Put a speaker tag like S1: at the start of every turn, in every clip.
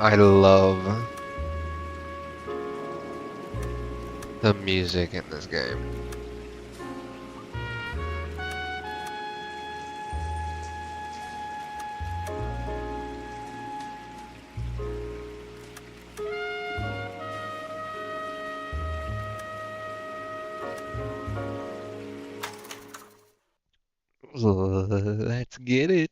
S1: I love the music in this game. Let's get it.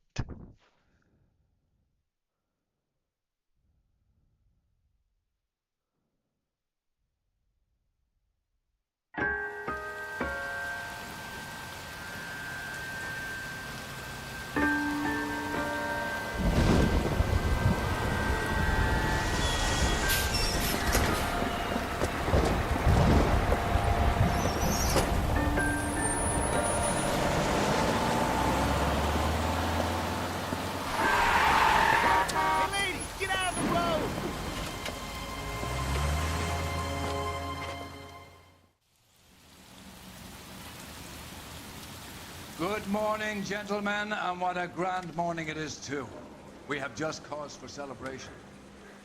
S2: Good morning, gentlemen, and what a grand morning it is, too. We have just cause for celebration.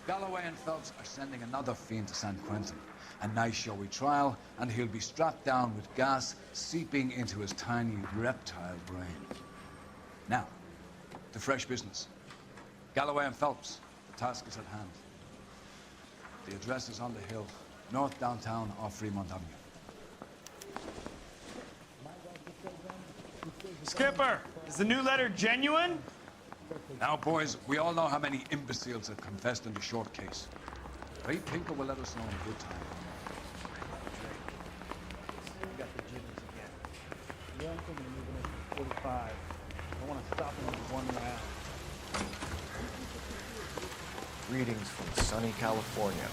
S2: Galloway and Phelps are sending another fiend to San Quentin. A nice showy trial, and he'll be strapped down with gas seeping into his tiny reptile brain. Now, to fresh business. Galloway and Phelps, the task is at hand. The address is on the hill, north downtown off Fremont Avenue.
S3: Skipper, is the new letter genuine?
S2: Now, boys, we all know how many imbeciles have confessed in the short case. Ray Pinker will let us know in good time.
S4: You got the jitters again. Young from moving into 45. I want to stop him with one round.
S5: Greetings from sunny California.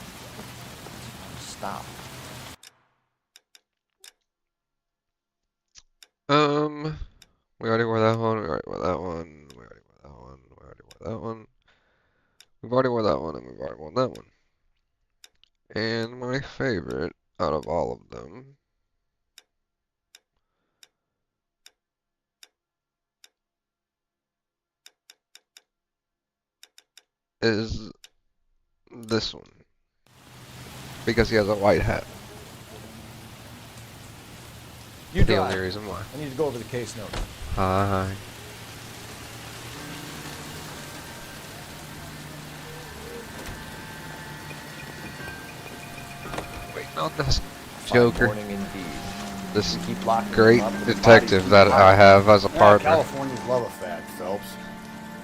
S5: Stop.
S1: We already wore that one, we already wore that one, we already wore that one, we already wore that one. We've already wore that one, and we've already worn that one. And my favorite out of all of them is this one. Because he has a white hat.
S5: You
S1: The
S5: drive.
S1: only reason why.
S5: I need to go over the case notes.
S1: Hi. Waiting on this Joker.
S5: Fine morning indeed.
S1: This
S5: You keep locking
S1: great
S5: them up, the
S1: detective
S5: bodies
S1: that
S5: keep
S1: I
S5: piling.
S1: have as a
S6: Yeah,
S1: partner.
S6: Californians love a fag, Phelps.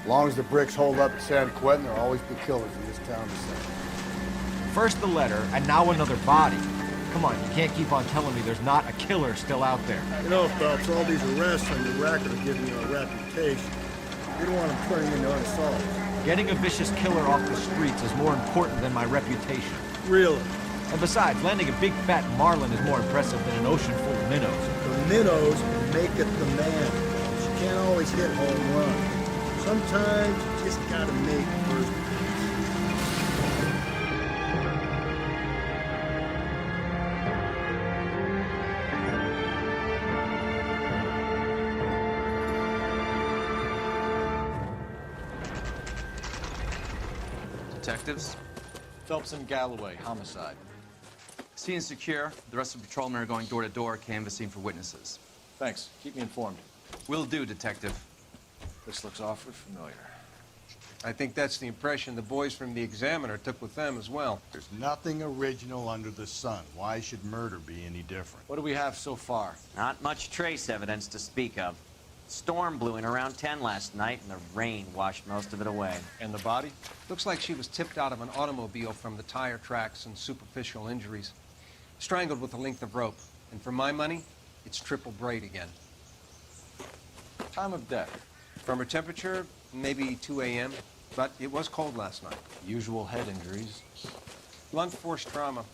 S6: As long as the bricks hold up at San Quentin, there'll always be killers in this town to save.
S7: First the letter, and now another body. Come on, you can't keep on telling me there's not a killer still out there.
S6: You know, Phelps, all these arrests on your record are giving you a reputation. You don't want them turning into unsolved.
S7: Getting a vicious killer off the streets is more important than my reputation.
S6: Really?
S7: And besides, landing a big fat marlin is more impressive than an ocean full of minnows.
S6: The minnows make it the man. You can't always hit home run. Sometimes you just gotta make first base.
S8: detectives.
S5: Phelps and Galloway, homicide.
S8: Scene is secure. The rest of the patrolmen are going door to door, canvassing for witnesses.
S5: Thanks. Keep me informed.
S8: Will do, detective.
S5: This looks awfully familiar.
S9: I think that's the impression the boys from the Examiner took with them as well.
S6: There's nothing original under the sun. Why should murder be any different?
S5: What do we have so far?
S10: Not much trace evidence to speak of. Storm blew in around 10 last night, and the rain washed most of it away.
S5: And the body?
S9: Looks like she was tipped out of an automobile from the tire tracks and superficial injuries. Strangled with a length of rope. And for my money, it's triple braid again.
S5: Time of death?
S9: From her temperature, maybe 2 a.m., but it was cold last night.
S5: Usual head injuries.
S9: Blunt force trauma.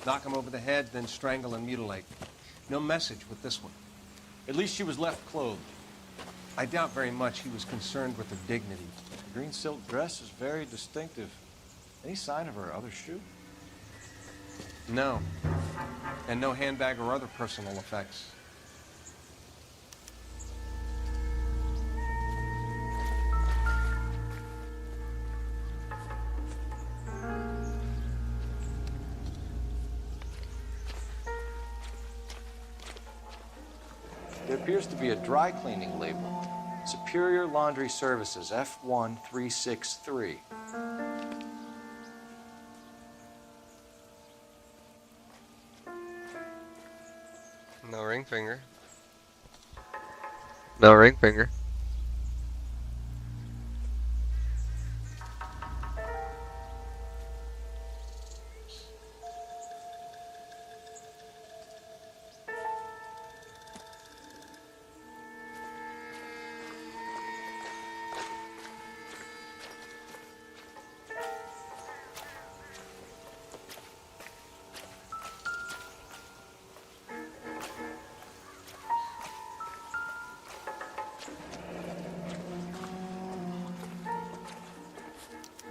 S9: Knock him over the head, then strangle and mutilate. No message with this one.
S5: At least she was left clothed.
S9: I doubt very much he was concerned with her dignity.
S5: The green silk dress is very distinctive. Any sign of her other shoe?
S9: No. And no handbag or other personal effects.
S5: There appears to be a dry cleaning label. Superior Laundry Services, F1363.
S1: No ring finger. No ring finger.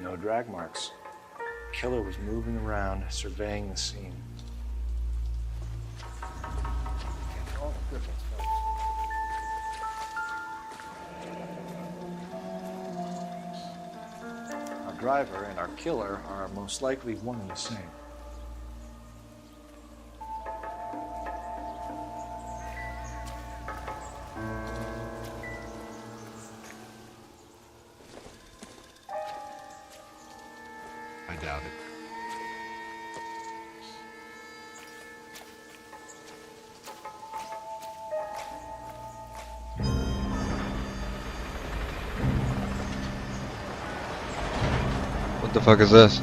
S5: No drag marks. Killer was moving around, surveying the scene. Our driver and our killer are most likely one and the same.
S7: I doubt it.
S1: What the fuck is this?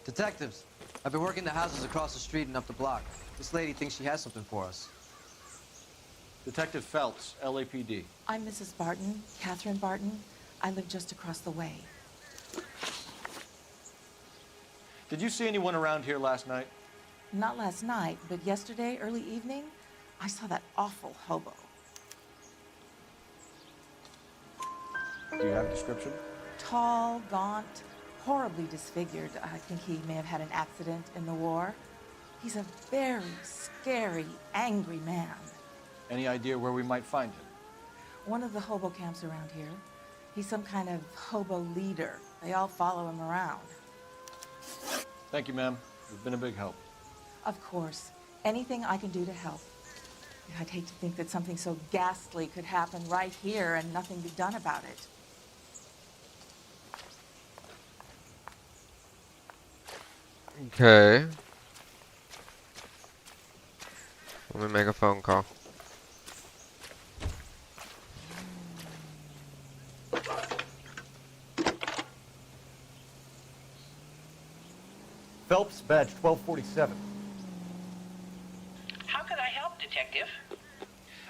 S8: Detectives, I've been working the houses across the street and up the block. This lady thinks she has something for us.
S5: Detective Phelps, LAPD.
S11: I'm Mrs. Barton, Catherine Barton. I live just across the way.
S5: Did you see anyone around here last night?
S11: Not last night, but yesterday, early evening, I saw that awful hobo.
S5: Do you have a description?
S11: Tall, gaunt, horribly disfigured. I think he may have had an accident in the war. He's a very scary, angry man.
S5: Any idea where we might find him?
S11: One of the hobo camps around here. He's some kind of hobo leader. They all follow him around.
S5: Thank you, ma'am. You've been a big help.
S11: Of course. Anything I can do to help. I'd hate to think that something so ghastly could happen right here and nothing be done about it.
S1: Okay. Let me make a phone call.
S7: Phelps, badge 1247.
S12: How could I help, Detective?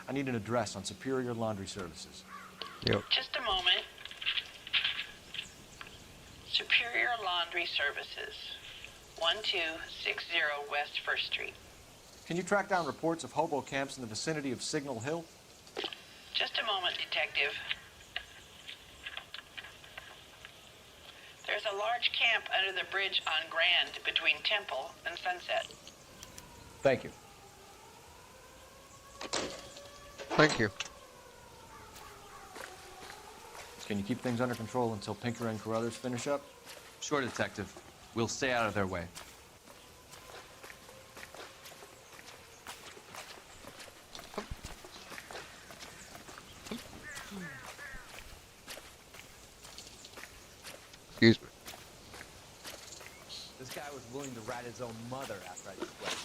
S5: I need an address on Superior Laundry Services.
S1: Yep.
S12: Just a moment. Superior Laundry Services, 1260 West 1st Street.
S5: Can you track down reports of hobo camps in the vicinity of Signal Hill?
S12: Just a moment, Detective. There's a large camp under the bridge on Grand between Temple and Sunset.
S5: Thank you.
S1: Thank you.
S5: Can you keep things under control until Pinker and Carruthers finish up?
S8: Sure, Detective. We'll stay out of their way.
S1: Excuse me.
S8: This guy was willing to rat his own mother after I sweat.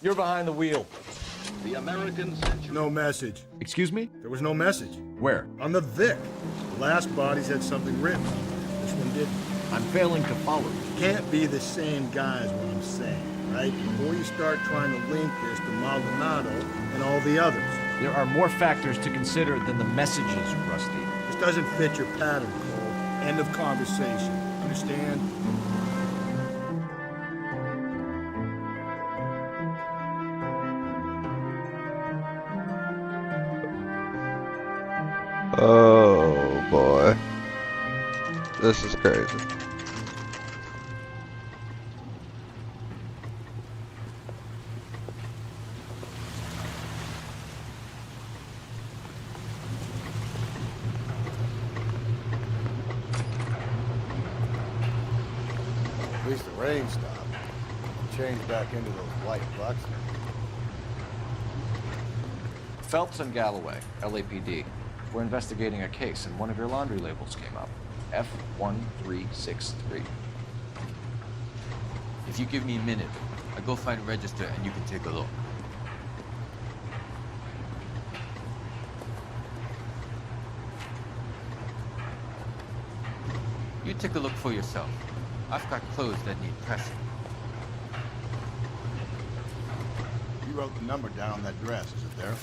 S7: You're behind the wheel.
S6: The American century. No message.
S7: Excuse me?
S6: There was no message.
S7: Where?
S6: On the Vic. The last bodies had something written on them. This one didn't.
S7: I'm failing to follow you.
S6: Can't be the same guy is what I'm saying, right? Before you start trying to link this to Maldonado and all the others.
S7: There are more factors to consider than the messages, Rusty.
S6: This doesn't fit your pattern, Cole. End of conversation. Understand?
S1: Oh boy. This is crazy.
S6: At least the rain stopped. Changed back into those white bucks.
S5: Phelps and Galloway, LAPD. We're investigating a case, and one of your laundry labels came up. F1363.
S8: If you give me a minute, I'll go find a register and you can take a look. You take a look for yourself. I've got clothes that need pressing.
S6: You wrote the number down on that dress, is it there?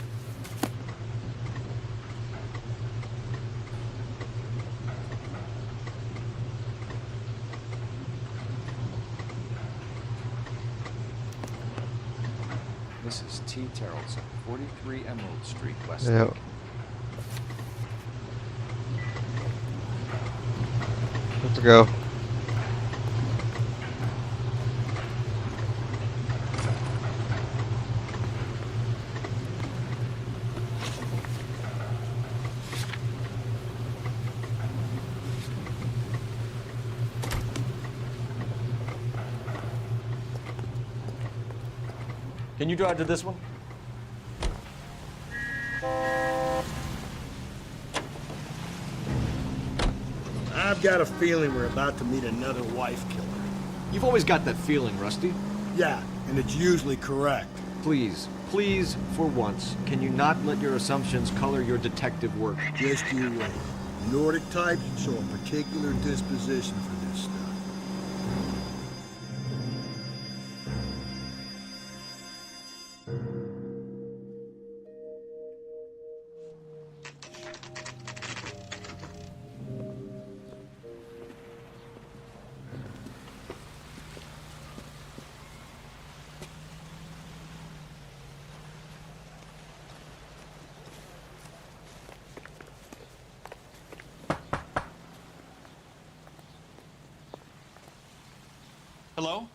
S5: Mrs. T. Terrellson, 43 Emerald Street, West.
S1: Yeah. Let's go.
S7: Can you drive to this one?
S6: I've got a feeling we're about to meet another wife killer.
S7: You've always got that feeling, Rusty.
S6: Yeah, and it's usually correct.
S7: Please, please, for once, can you not let your assumptions color your detective work?
S6: Just you wait. Nordic types show a particular disposition for this stuff.
S3: Hello?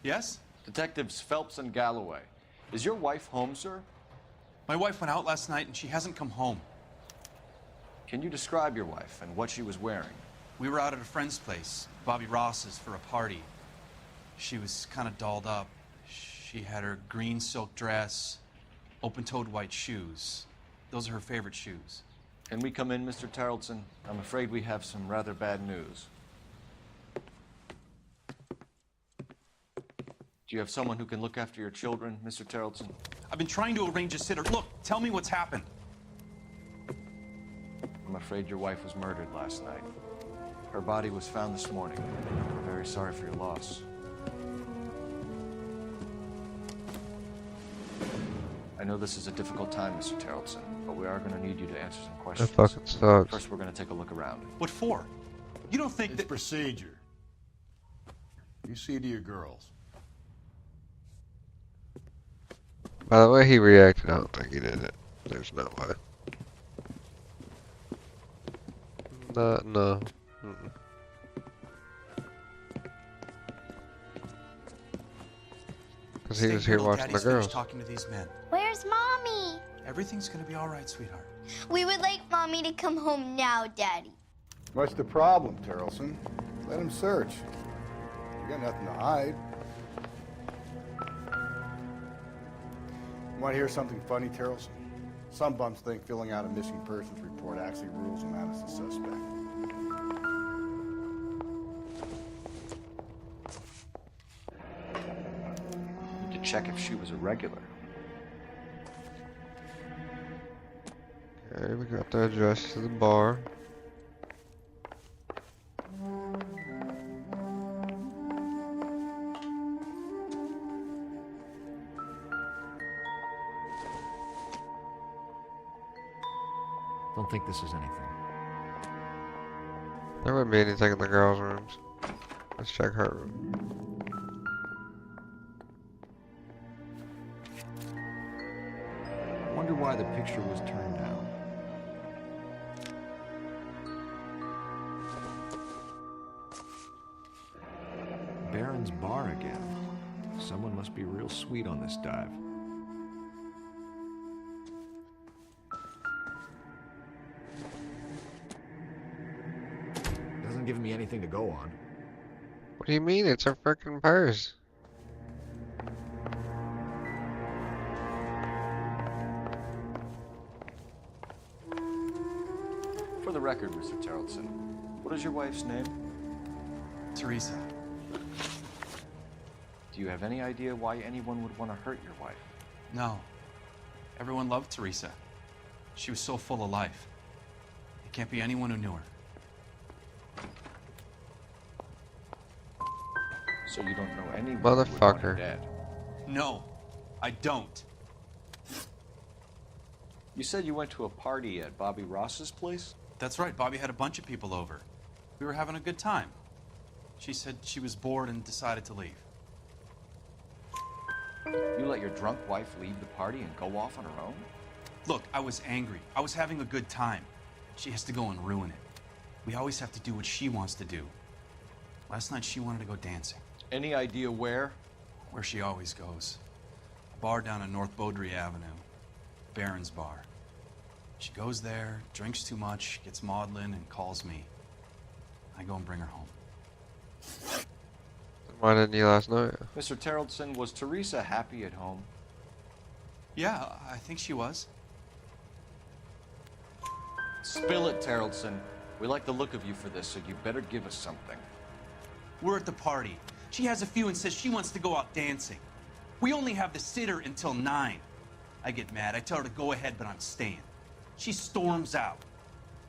S3: Yes?
S5: Detectives Phelps and Galloway. Is your wife home, sir?
S3: My wife went out last night and she hasn't come home.
S5: Can you describe your wife and what she was wearing?
S3: We were out at a friend's place, Bobby Ross's, for a party. She was kind of dolled up. She had her green silk dress, open-toed white shoes. Those are her favorite shoes.
S5: Can we come in, Mr. Tarleton? I'm afraid we have some rather bad news. Do you have someone who can look after your children, Mr. Tarleton?
S3: I've been trying to arrange a sitter. Look, tell me what's happened.
S5: I'm afraid your wife was murdered last night. Her body was found this morning. We're very sorry for your loss. I know this is a difficult time, Mr. Terrelson, but we are going to need you to answer some
S1: That
S5: questions.
S1: fucking sucks.
S5: First, we're going to take a look around.
S3: What for? You don't think
S6: It's
S3: that...
S6: procedure. You see to your girls.
S1: By the way he reacted, I don't think he did it. There's no way. No. Mm-mm. Because he was here watching the girls.
S3: Talking to these men.
S13: Where's Mommy?
S3: Everything's gonna be all right, sweetheart.
S13: We would like Mommy to come home now, Daddy.
S6: What's the problem, Terrelson? Let him search. You got nothing to hide. You want to hear something funny, Terrelson? Some bums think filling out a missing persons report actually rules him out as a suspect.
S5: To check if she was a regular.
S1: Okay, we got the address to the bar.
S7: Don't think this is anything.
S1: There wouldn't be anything in the girls' rooms. Let's check her room.
S7: I wonder why the picture was turned down. Baron's bar again. Someone must be real sweet on this dive. Doesn't give me anything to go on.
S1: What do you mean? It's her freaking purse.
S5: For the record, Mr. Terrelson, what is your wife's name?
S3: Teresa.
S5: Do you have any idea why anyone would want to hurt your wife?
S3: No. Everyone loved Teresa. She was so full of life. It can't be anyone who knew her.
S5: So you don't know anyone
S1: Motherfucker.
S5: who would want her dead?
S3: No, I don't.
S5: You said you went to a party at Bobby Ross's place?
S3: That's right. Bobby had a bunch of people over. We were having a good time. She said she was bored and decided to leave.
S5: You let your drunk wife leave the party and go off on her own?
S3: Look, I was angry. I was having a good time. She has to go and ruin it. We always have to do what she wants to do. Last night she wanted to go dancing.
S5: Any idea where?
S3: Where she always goes. A bar down on North Beaudry Avenue. Baron's bar. She goes there, drinks too much, gets maudlin, and calls me. I go and bring her home.
S1: Why didn't you last night?
S5: Mr. Terrelson, was Teresa happy at home?
S3: Yeah, I think she was.
S5: Spill it, Terrelson. We like the look of you for this, so you better give us something.
S3: We're at the party. She has a few and says she wants to go out dancing. We only have the sitter until 9. I get mad. I tell her to go ahead, but I'm staying. She storms out.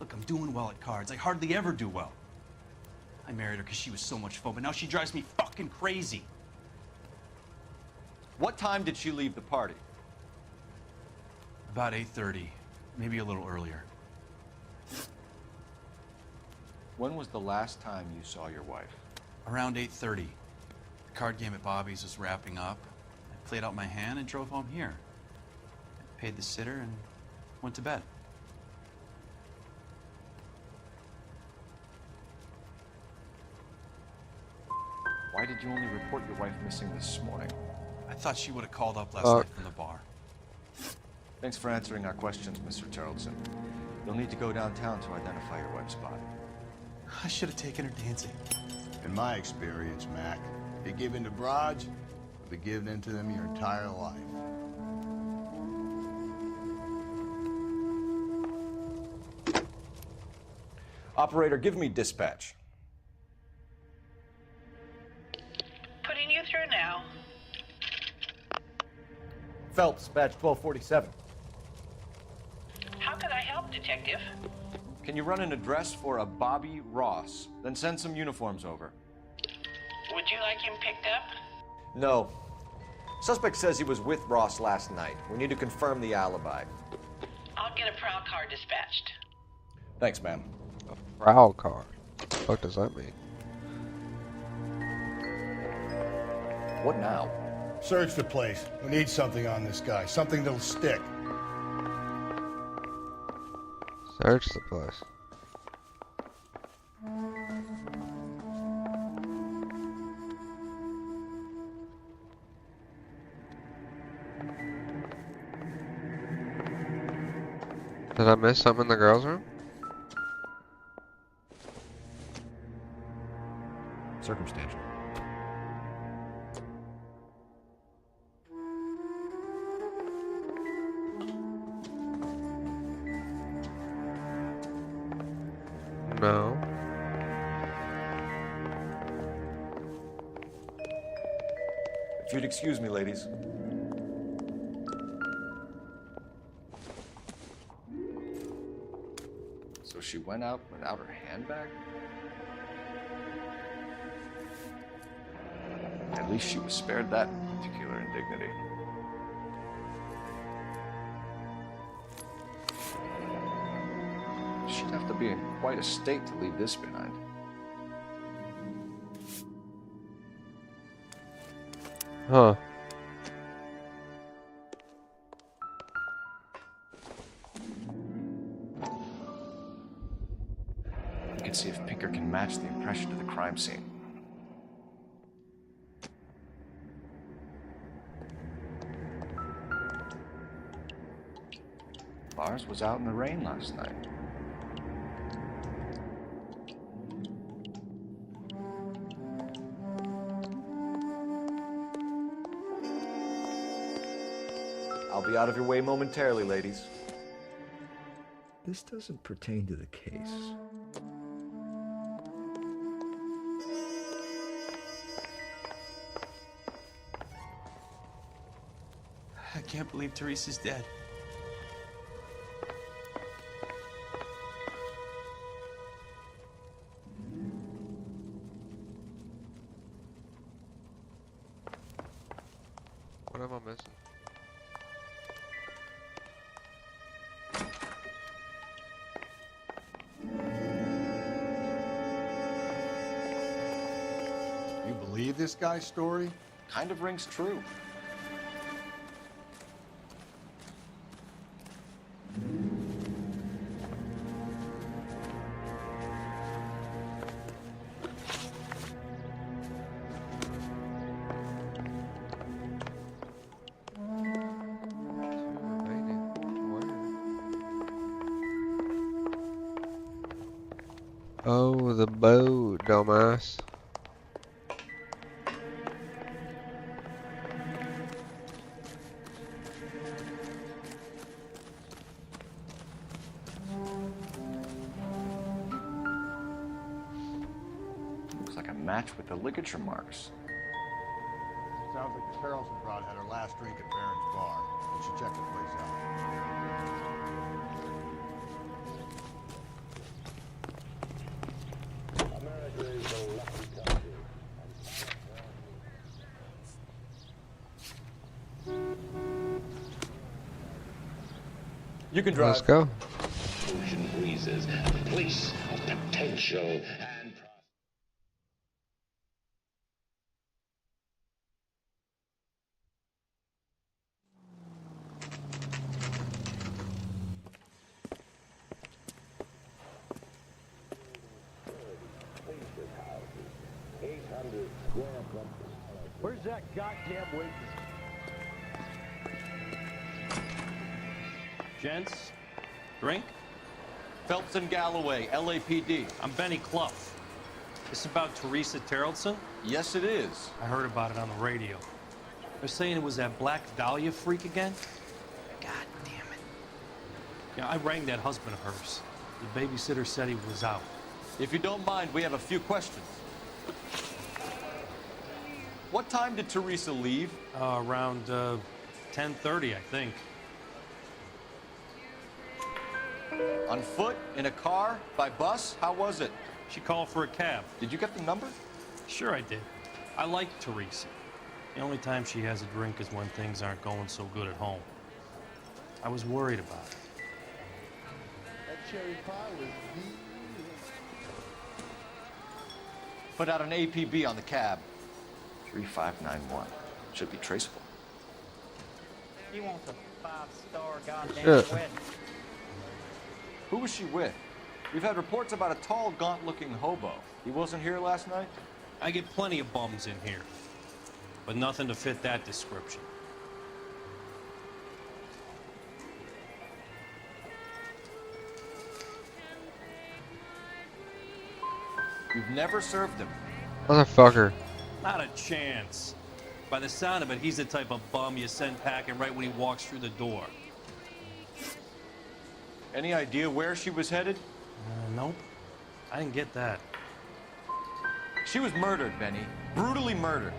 S3: Look, I'm doing well at cards. I hardly ever do well. I married her because she was so much fun, but now she drives me fucking crazy.
S5: What time did she leave the party?
S3: About 8:30, maybe a little earlier.
S5: When was the last time you saw your wife?
S3: Around 8:30. The card game at Bobby's was wrapping up. I played out my hand and drove home here. I paid the sitter and went to bed.
S5: Why did you only report your wife missing this morning?
S3: I thought she would have called up last night from the bar.
S5: Thanks for answering our questions, Mr. Terrelson. You'll need to go downtown to identify your wife's body.
S3: I should have taken her dancing.
S6: In my experience, Mac, you give in to broads, you'll be giving in to them your entire life.
S5: Operator, give me dispatch.
S12: Putting you through now.
S7: Phelps, badge 1247.
S12: How can I help, Detective?
S5: Can you run an address for a Bobby Ross? Then send some uniforms over.
S12: Would you like him picked up?
S5: No. Suspect says he was with Ross last night. We need to confirm the alibi.
S12: I'll get a prowl car dispatched.
S5: Thanks, ma'am.
S1: A prowl car. What the fuck does that mean?
S5: What now?
S6: Search the place. We need something on this guy. Something that'll stick.
S1: Search the place. Did I miss something in the girls' room?
S7: Circumstantial.
S1: No.
S5: If you'd excuse me, ladies. So she went out without her handbag? At least she was spared that particular indignity. She'd have to be in quite a state to leave this behind.
S1: Huh.
S5: We can see if Pinker can match the impression to the crime scene. Lars was out in the rain last night. I'll be out of your way momentarily, ladies.
S14: This doesn't pertain to the case.
S3: I can't believe Teresa's dead.
S1: What am I missing?
S6: You believe this guy's story?
S5: Kind of rings true.
S1: Oh, the boat, dumbass.
S5: Looks like a match with the ligature marks.
S6: Sounds like the Carlson broad had her last drink at Barron's bar. We should check the place out.
S5: You can drive.
S1: Let's go.
S15: Ocean breezes, a place of potential and
S4: Where's that goddamn waitress?
S3: Gents, drink?
S5: Phelps and Galloway, LAPD.
S3: I'm Benny Clough. This about Teresa Terrellson?
S5: Yes, it is.
S3: I heard about it on the radio. They're saying it was that Black Dahlia freak again? God damn it. Yeah, I rang that husband of hers. The babysitter said he was out.
S5: If you don't mind, we have a few questions. What time did Teresa leave?
S3: Around 10:30, I think.
S5: On foot? In a car? By bus? How was it?
S3: She called for a cab.
S5: Did you get the number?
S3: Sure I did. I liked Teresa.
S16: The only time she has a drink is when things aren't going so good at home. I was worried about it.
S4: That cherry pie was deep.
S5: Put out an APB on the cab. 3591. Should be traceable.
S10: He wants a 5-star goddamn
S1: Shit.
S10: wedding.
S5: Who was she with? We've had reports about a tall, gaunt-looking hobo. He wasn't here last night?
S16: I get plenty of bums in here, but nothing to fit that description.
S5: You've never served him.
S1: Motherfucker.
S16: Not a chance. By the sound of it, he's the type of bum you send packing right when he walks through the door.
S5: Any idea where she was headed?
S16: Nope. I didn't get that.
S5: She was murdered, Benny. Brutally murdered.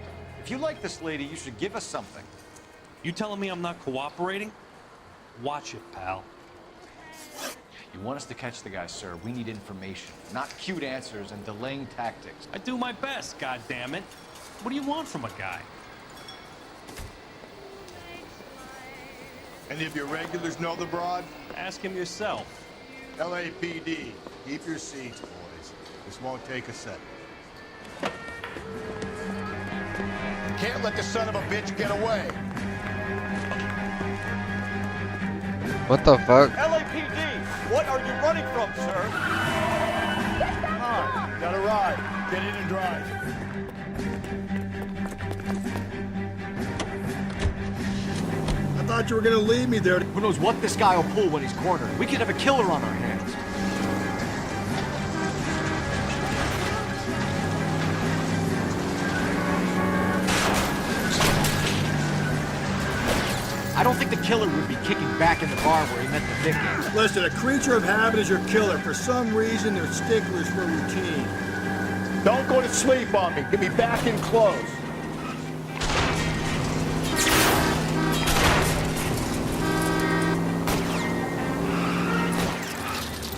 S5: If you like this lady, you should give us something.
S16: You telling me I'm not cooperating? Watch it, pal.
S5: You want us to catch the guy, sir. We need information, not cute answers and delaying tactics.
S16: I do my best, goddammit. What do you want from a guy?
S17: Any of your regulars know the broad?
S16: Ask him yourself.
S17: LAPD, keep your seats, boys. This won't take a second. Can't let the son of a bitch get away.
S1: What the fuck?
S5: LAPD, what are you running from, sir?
S17: Come on, got a ride. Get in and drive.
S6: I thought you were gonna leave me there.
S7: Who knows what this guy will pull when he's cornered? We could have a killer on our hands. I don't think the killer would be kicking back in the bar where he met the victim.
S6: Listen, a creature of habit is your killer. For some reason, they're sticklers for routine.
S17: Don't go to sleep on me. Get me back in close.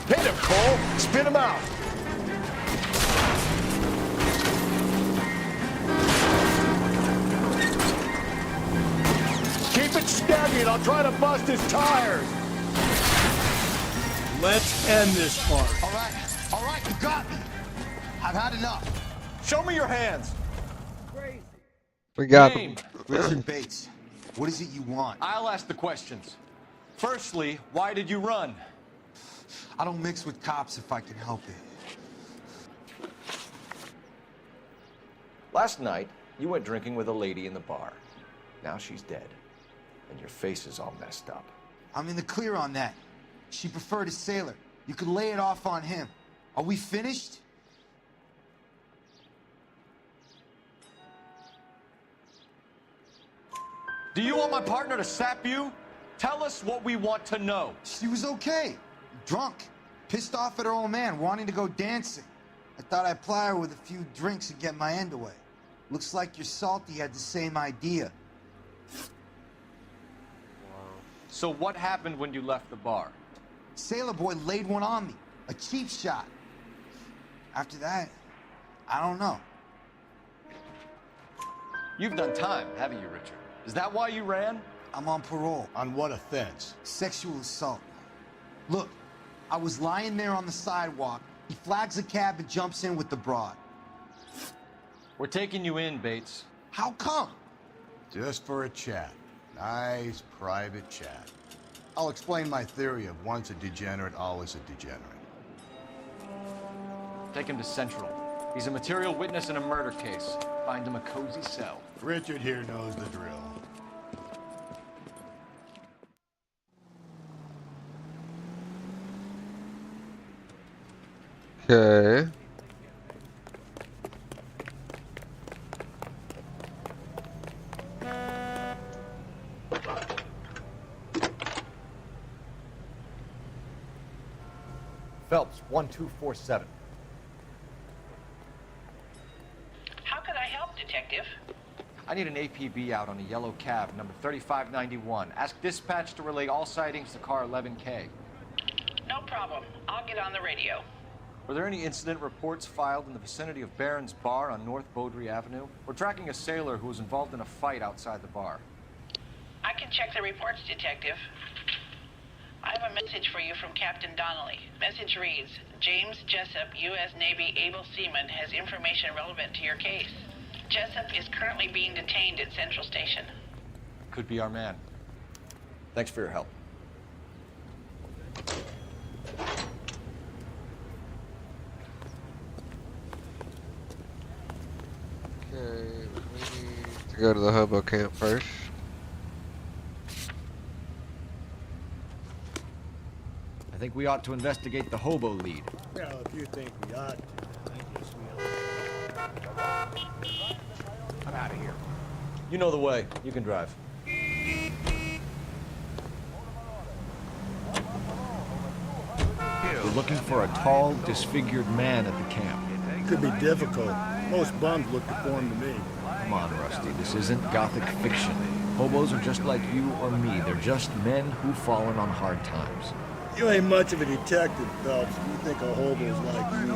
S17: Hit him, Cole. Spin him out. Keep it steady and I'll try to bust his tires.
S6: Let's end this part.
S17: All right, you got me. I've had enough.
S5: Show me your hands.
S1: We got
S5: Name.
S1: him.
S17: Richard Bates, what is it you want?
S5: I'll ask the questions. Firstly, why did you run?
S17: I don't mix with cops if I can help it.
S5: Last night, you went drinking with a lady in the bar. Now she's dead, and your face is all messed up.
S18: I'm in the clear on that. She preferred a sailor. You could lay it off on him. Are we finished?
S5: Do you want my partner to sap you? Tell us what we want to know.
S18: She was okay. Drunk. Pissed off at her old man, wanting to go dancing. I thought I'd ply her with a few drinks and get my end away. Looks like your Salty had the same idea.
S5: So what happened when you left the bar?
S18: Sailor boy laid one on me. A cheap shot. After that, I don't know.
S5: You've done time, haven't you, Richard? Is that why you ran?
S18: I'm on parole.
S17: On what offense?
S18: Sexual assault. Look, I was lying there on the sidewalk. He flags a cab and jumps in with the broad.
S5: We're taking you in, Bates.
S18: How come?
S17: Just for a chat. Nice private chat. I'll explain my theory of once a degenerate, always a degenerate.
S5: Take him to Central. He's a material witness in a murder case. Find him a cozy cell.
S17: Richard here knows the drill.
S1: Okay.
S7: Phelps, 1247.
S12: How can I help, Detective?
S5: I need an APB out on a yellow cab, number 3591. Ask dispatch to relay all sightings to car 11K.
S12: No problem. I'll get on the radio.
S5: Were there any incident reports filed in the vicinity of Barron's Bar on North Beaudry Avenue? We're tracking a sailor who was involved in a fight outside the bar.
S12: I can check the reports, Detective. I have a message for you from Captain Donnelly. Message reads, James Jessup, U.S. Navy able seaman, has information relevant to your case. Jessup is currently being detained at Central Station.
S5: Could be our man. Thanks for your help.
S1: Okay, we need to go to the hobo camp first.
S7: I think we ought to investigate the hobo lead.
S6: Well, if you think we ought to, I guess we ought.
S5: I'm out of here. You know the way. You can drive.
S7: We're looking for a tall, disfigured man at the camp.
S6: Could be difficult. Most bums look deformed to me.
S7: Come on, Rusty, this isn't gothic fiction. Hobos are just like you or me. They're just men who've fallen on hard times.
S6: You ain't much of a detective, Phelps. You think a hobo's like me.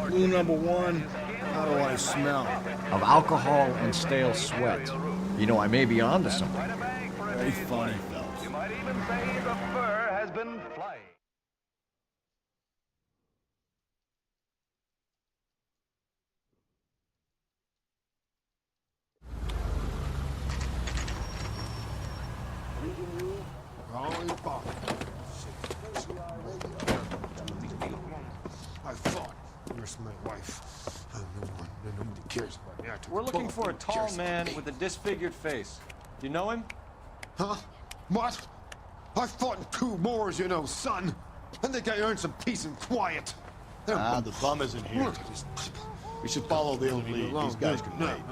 S6: Clue number one, how do I smell?
S7: Of alcohol and stale sweat. You know, I may be onto something.
S6: Very funny, Phelps.
S19: You might even say the fur has been flying.
S20: I fought. Where's my wife? Nobody cares about me.
S5: We're looking for a tall man with a disfigured face. You know him?
S20: Huh? What? I fought in 2 wars, you know, son. I think I earned some peace and quiet.
S6: The bum isn't here. We should follow the lead. These guys can wait.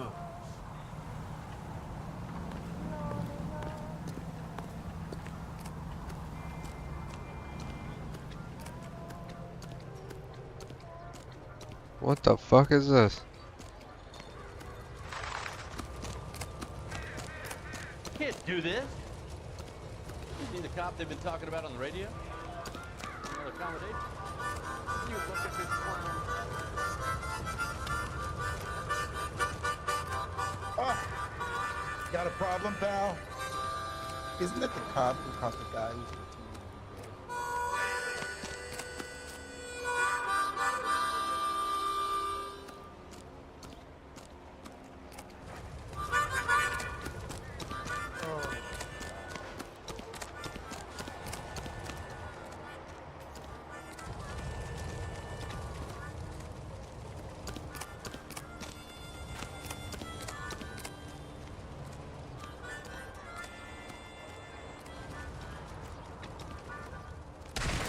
S1: What the fuck is this?
S16: Can't do this. You seen the cop they've been talking about on the radio? Another accommodation? You look at this clown.
S18: Oh, got a problem, pal? Isn't it the cop who caught the guy who's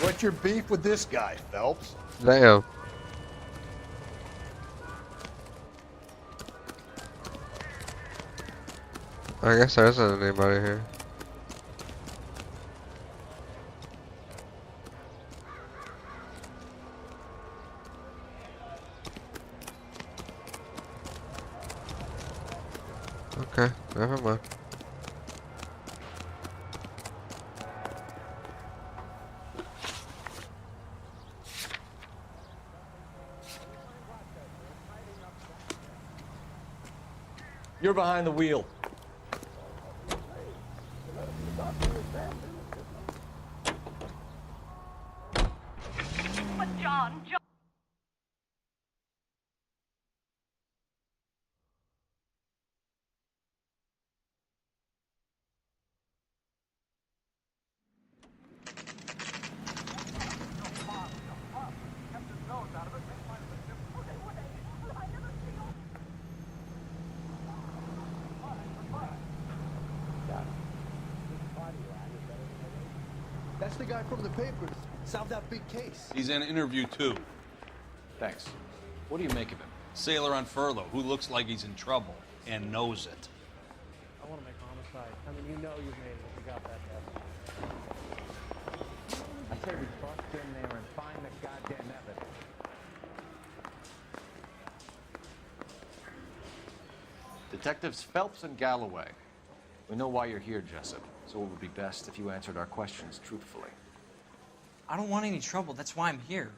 S6: What's your beef with this guy, Phelps?
S1: Damn. I guess there isn't anybody here. Okay, never mind.
S5: You're behind the wheel.
S19: But John.
S18: That's the guy from the papers. Solved that big case.
S16: He's in interview 2.
S5: Thanks. What do you make of him?
S16: Sailor on furlough who looks like he's in trouble and knows it.
S4: I want to make homicide. I mean, you know you made it if you got that evidence.
S19: I say we bust in there and find the goddamn evidence.
S5: Detectives Phelps and Galloway. We know why you're here, Jessup, so it would be best if you answered our questions truthfully.
S8: I don't want any trouble. That's why I'm here.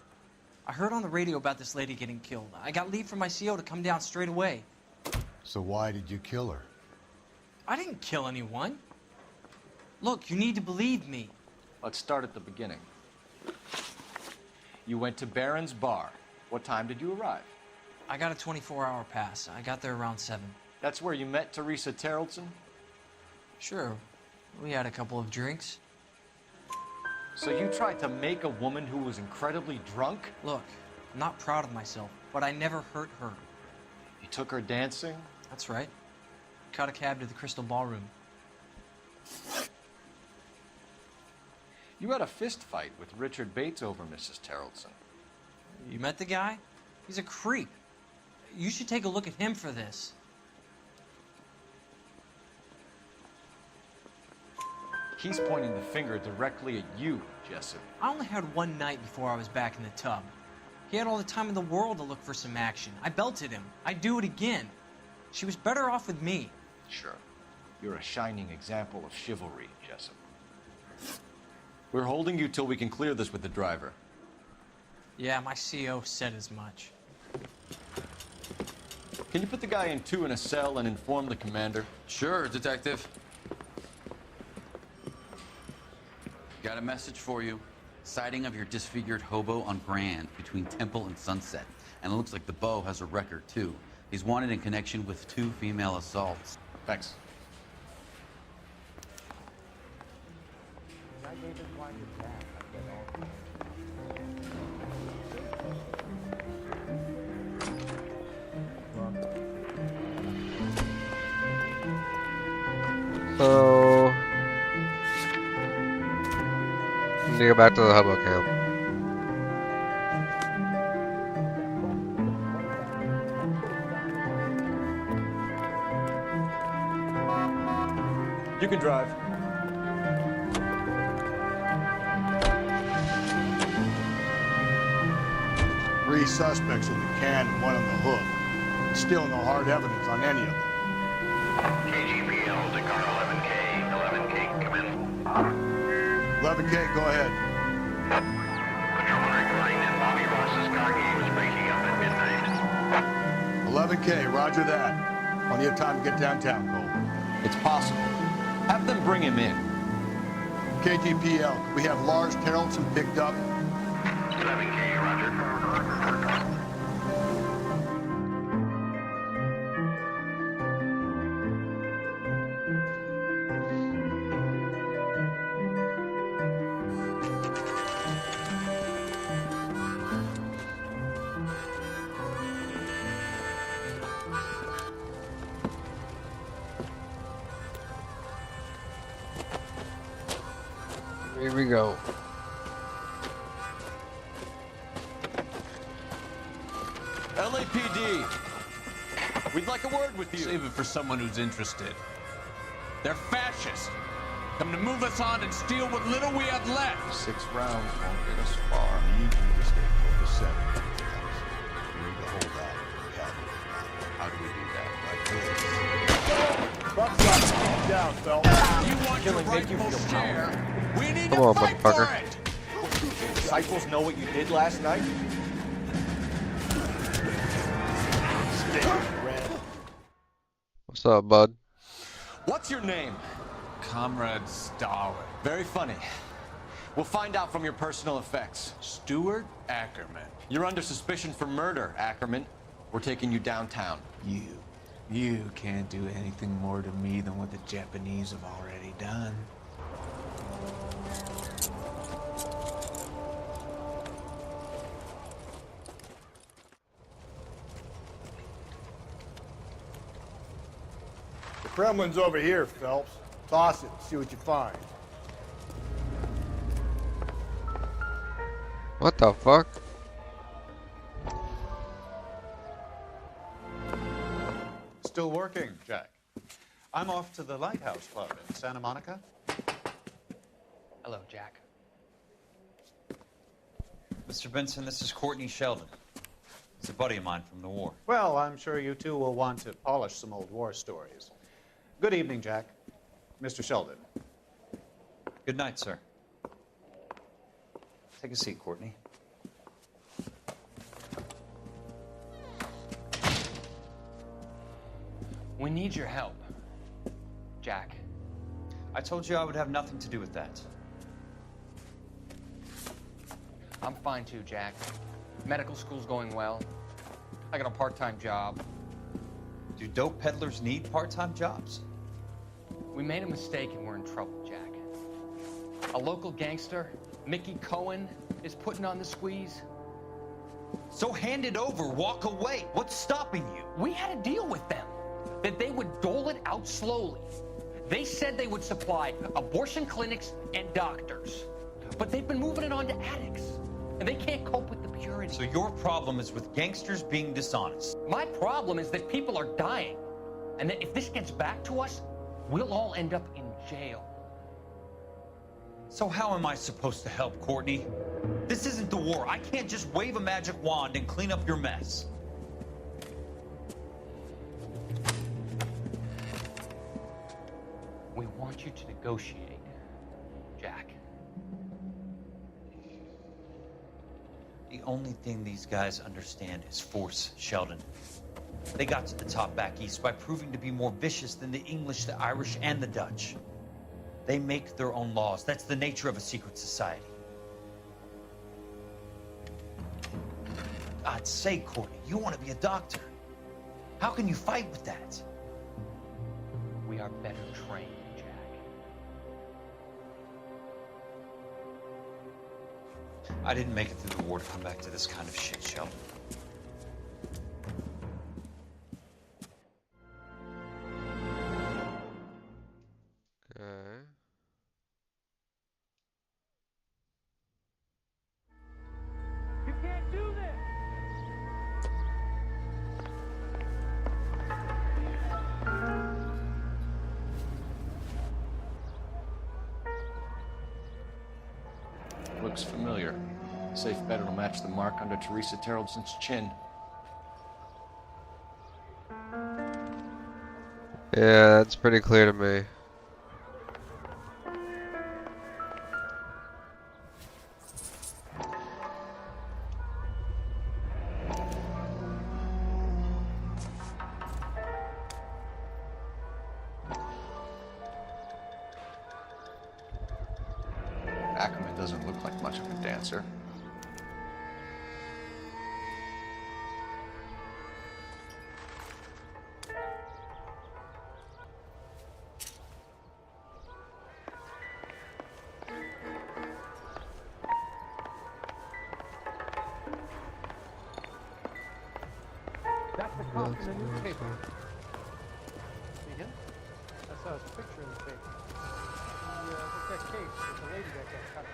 S21: I heard on the radio about this lady getting killed. I got leave from my CO to come down straight away.
S17: So why did you kill her?
S21: I didn't kill anyone. Look, you need to believe me.
S5: Let's start at the beginning. You went to Barron's Bar. What time did you arrive?
S21: I got a 24-hour pass. I got there around 7.
S5: That's where you met Teresa Terrelson?
S21: Sure. We had a couple of drinks.
S5: So you tried to make a woman who was incredibly drunk?
S21: Look, I'm not proud of myself, but I never hurt her.
S5: You took her dancing?
S21: That's right. Caught a cab to the Crystal Ballroom.
S5: You had a fist fight with Richard Bates over Mrs. Terrelson.
S21: You met the guy? He's a creep. You should take a look at him for this.
S5: He's pointing the finger directly at you, Jessup.
S21: I only had one night before I was back in the tub. He had all the time in the world to look for some action. I belted him. I'd do it again. She was better off with me.
S5: Sure. You're a shining example of chivalry, Jessup. We're holding you till we can clear this with the driver.
S21: Yeah, my CO said as much.
S5: Can you put the guy in 2 in a cell and inform the commander?
S22: Sure, Detective. Got a message for you. Sighting of your disfigured hobo on Grand between Temple and Sunset. And it looks like the Beau has a record, too. He's wanted in connection with 2 female assaults.
S5: Thanks.
S1: So, I need to go back to the hobo camp.
S5: You can drive.
S17: Three suspects in the can and one on the hook. Still no hard evidence on any of them.
S15: KGPL to car 11K. 11K, come in.
S17: 11K, go ahead.
S15: Patrolman reporting that Bobby Ross's car game is breaking up at midnight.
S17: 11K, roger that. Plenty of time to get downtown, Cole.
S5: It's possible. Have them bring him in.
S17: KGPL, we have Lars Terrelson picked up.
S15: 11K, roger.
S1: Here we go.
S5: LAPD, we'd like a word with you.
S3: Save it for someone who's interested. They're fascists. Come to move us on and steal what little we have left.
S17: 6 rounds won't get us far. We need you to stay focused 7. We need to hold out. How do we do that? Like this.
S4: Buck shot, keep it down, Phelps.
S3: You want your rightful share? We need
S1: Come
S3: to
S1: on,
S3: fight for
S1: motherfucker.
S3: it.
S5: Disciples know what you did last night?
S1: What's up, bud?
S5: What's your name?
S3: Comrade Stalin.
S5: Very funny. We'll find out from your personal effects.
S3: Stuart Ackerman.
S5: You're under suspicion for murder, Ackerman. We're taking you downtown.
S3: You can't do anything more to me than what the Japanese have already done.
S4: The Kremlin's over here, Phelps. Toss it, see what you find.
S1: What the fuck?
S23: Still working, Jack. I'm off to the Lighthouse Club in Santa Monica.
S24: Hello, Jack. Mr. Benson, this is Courtney Sheldon. He's a buddy of mine from the war.
S23: Well, I'm sure you two will want to polish some old war stories. Good evening, Jack. Mr. Sheldon.
S24: Good night, sir. Take a seat, Courtney.
S2: We need your help. Jack.
S24: I told you I would have nothing to do with that.
S2: I'm fine too, Jack. Medical school's going well. I got a part-time job.
S24: Do dope peddlers need part-time jobs?
S2: We made a mistake and we're in trouble, Jack. A local gangster, Mickey Cohen, is putting on the squeeze.
S24: So hand it over, walk away. What's stopping you?
S2: We had a deal with them that they would dole it out slowly. They said they would supply abortion clinics and doctors, but they've been moving it on to addicts, and they can't cope with the purity.
S24: So your problem is with gangsters being dishonest.
S2: My problem is that people are dying, and that if this gets back to us, we'll all end up in jail.
S24: So how am I supposed to help, Courtney? This isn't the war. I can't just wave a magic wand and clean up your mess.
S2: We want you to negotiate, Jack.
S24: The only thing these guys understand is force, Sheldon. They got to the top back east by proving to be more vicious than the English, the Irish, and the Dutch. They make their own laws. That's the nature of a secret society. God's sake, Courtney, you want to be a doctor. How can you fight with that?
S2: We are better trained, Jack.
S24: I didn't make it through the war to come back to this kind of shit, Sheldon.
S1: Okay.
S4: You can't do this!
S5: Looks familiar. Safe bet it'll match the mark under Teresa Terrelson's chin.
S1: Yeah, that's pretty clear to me.
S5: Ackerman doesn't look like much of a dancer.
S4: That's the cop in the newspaper. See him? I saw his picture in the paper. What's that case with the lady that got cut?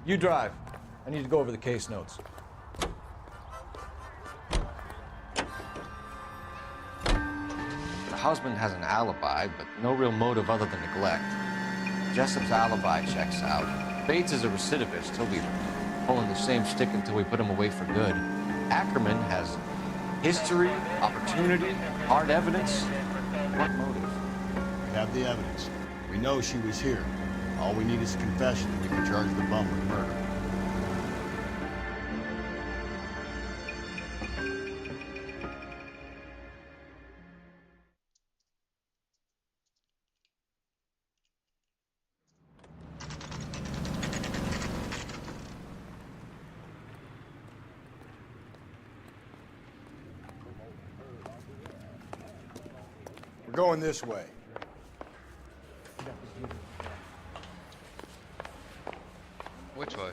S5: You drive. I need to go over the case notes. Her husband has an alibi, but no real motive other than neglect. Jessup's alibi checks out. Bates is a recidivist. He'll be pulling the same stick until we put him away for good. Ackerman has history, opportunity, hard evidence. What motive?
S6: We have the evidence. We know she was here. All we need is a confession, and we can charge the bum with murder. We're going this way.
S1: Which way?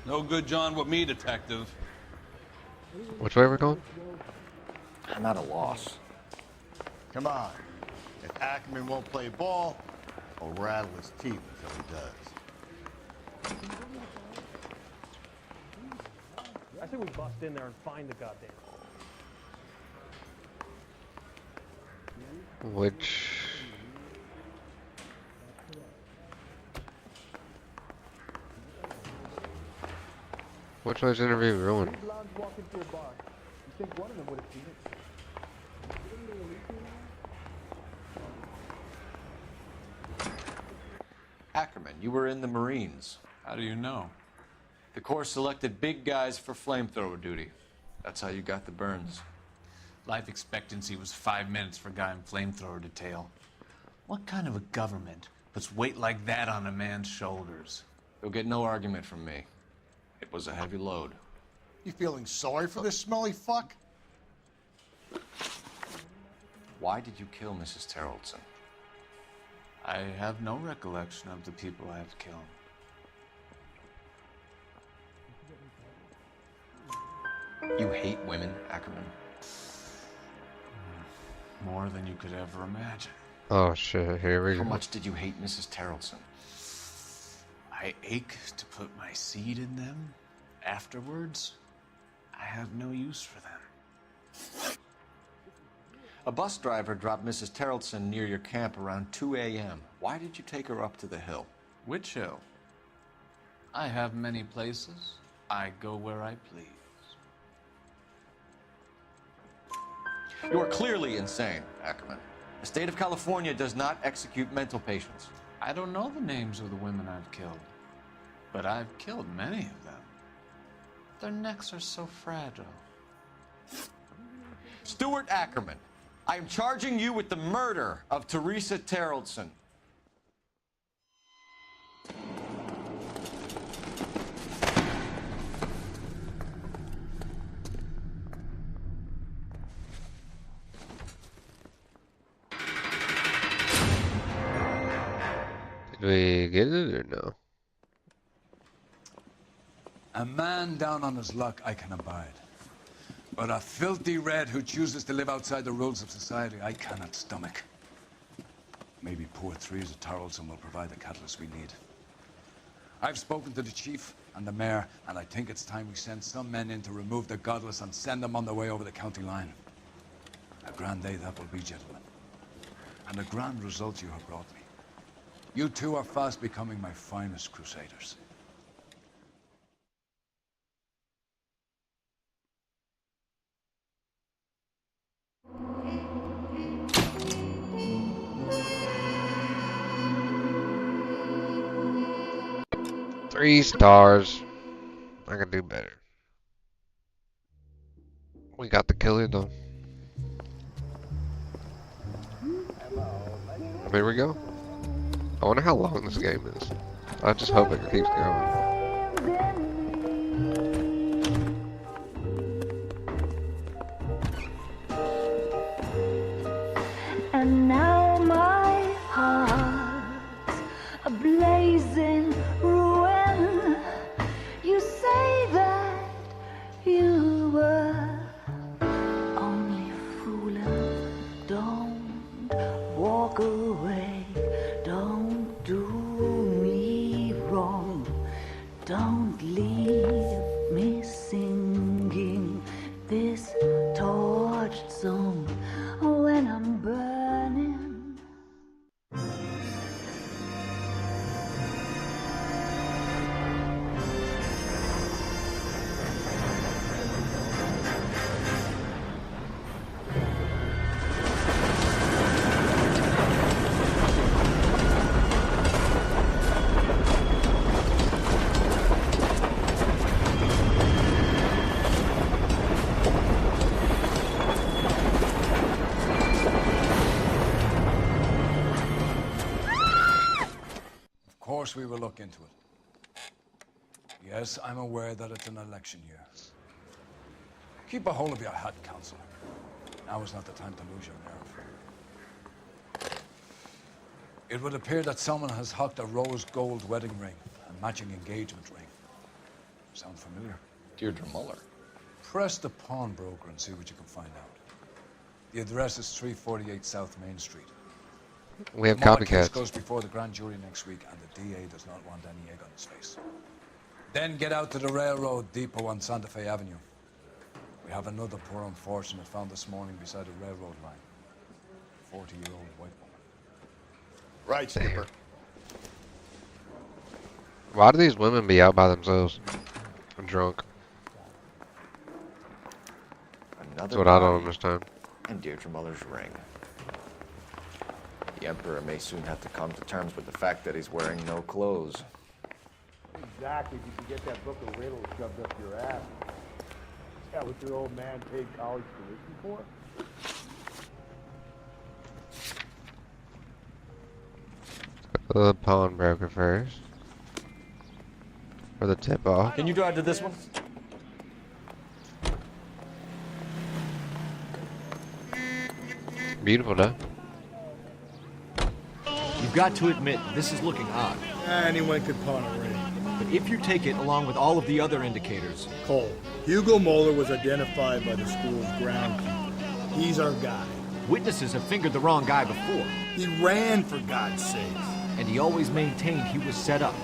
S16: No good, John, with me, detective.
S1: Which way we're going?
S5: I'm at a loss.
S6: Come on. If Ackerman won't play ball, I'll rattle his teeth until he does.
S4: I think we bust in there and find the goddamn.
S1: Which... Which one's interview ruined?
S19: Two blondes walk into your bar. You think one of them would have seen it?
S5: Ackerman, you were in the Marines.
S3: How do you know?
S5: The Corps selected big guys for flamethrower duty. That's how you got the burns.
S3: Life expectancy was 5 minutes for a guy in flamethrower detail. What kind of a government puts weight like that on a man's shoulders?
S5: You'll get no argument from me. It was a heavy load.
S17: You feeling sorry for this smelly fuck?
S5: Why did you kill Mrs. Terrellson?
S3: I have no recollection of the people I have killed.
S5: You hate women, Ackerman?
S3: More than you could ever imagine.
S1: Oh shit, here we go.
S5: How much did you hate Mrs. Terrellson?
S3: I ache to put my seed in them. Afterwards, I have no use for them.
S5: A bus driver dropped Mrs. Terrellson near your camp around 2 a.m. Why did you take her up to the hill?
S3: Which hill? I have many places. I go where I please.
S5: You are clearly insane, Ackerman. The state of California does not execute mental patients.
S3: I don't know the names of the women I've killed, but I've killed many of them. Their necks are so fragile.
S5: Stuart Ackerman, I am charging you with the murder of Teresa Terrellson.
S1: Did we get it or no?
S9: A man down on his luck I can abide. But a filthy red who chooses to live outside the rules of society I cannot stomach. Maybe poor Teresa Terrellson will provide the catalyst we need. I've spoken to the chief and the mayor, and I think it's time we send some men in to remove the godless and send them on their way over the county line. A grand day that will be, gentlemen. And a grand result you have brought me. You two are fast becoming my finest crusaders.
S1: Three stars. I can do better. We got the killer though. There we go. I wonder how long this game is. I just hope it keeps going.
S11: And now my heart's a blazing ruin. You say that you were only fooling. Don't walk away. Don't do me wrong. Don't leave me singing this torched song when I'm burning.
S9: Of course we will look into it. Yes, I'm aware that it's an election year. Keep a hold of your hat, Counselor. Now is not the time to lose your nerve. It would appear that someone has hocked a rose gold wedding ring and matching engagement ring. Sound familiar?
S5: Deirdre Muller.
S9: Press the pawnbroker and see what you can find out. The address is 348 South Main Street.
S1: We have
S9: The Muller case
S1: copycats.
S9: goes before the grand jury next week, and the DA does not want any egg on his face. Then get out to the railroad depot on Santa Fe Avenue. We have another poor unfortunate found this morning beside a railroad line. 40-year-old white woman.
S17: Right, Skipper.
S1: Why do these women be out by themselves? I'm drunk.
S7: Another
S1: That's what I don't
S7: body,
S1: understand.
S7: and Deirdre Muller's ring. The Emperor may soon have to come to terms with the fact that he's wearing no clothes.
S10: Exactly, if you could get that book of riddles shoved up your ass. Is that what your old man paid college tuition for?
S1: The pawnbroker first. For the tip off.
S7: Can you drive to this one?
S1: Beautiful, though.
S7: You've got to admit, this is looking odd.
S6: Anyone could pawn a ring.
S7: But if you take it along with all of the other indicators...
S6: Cole, Hugo Moeller was identified by the school's groundkeeper. He's our guy.
S7: Witnesses have fingered the wrong guy before.
S6: He ran, for God's sake.
S7: And he always maintained he was set up.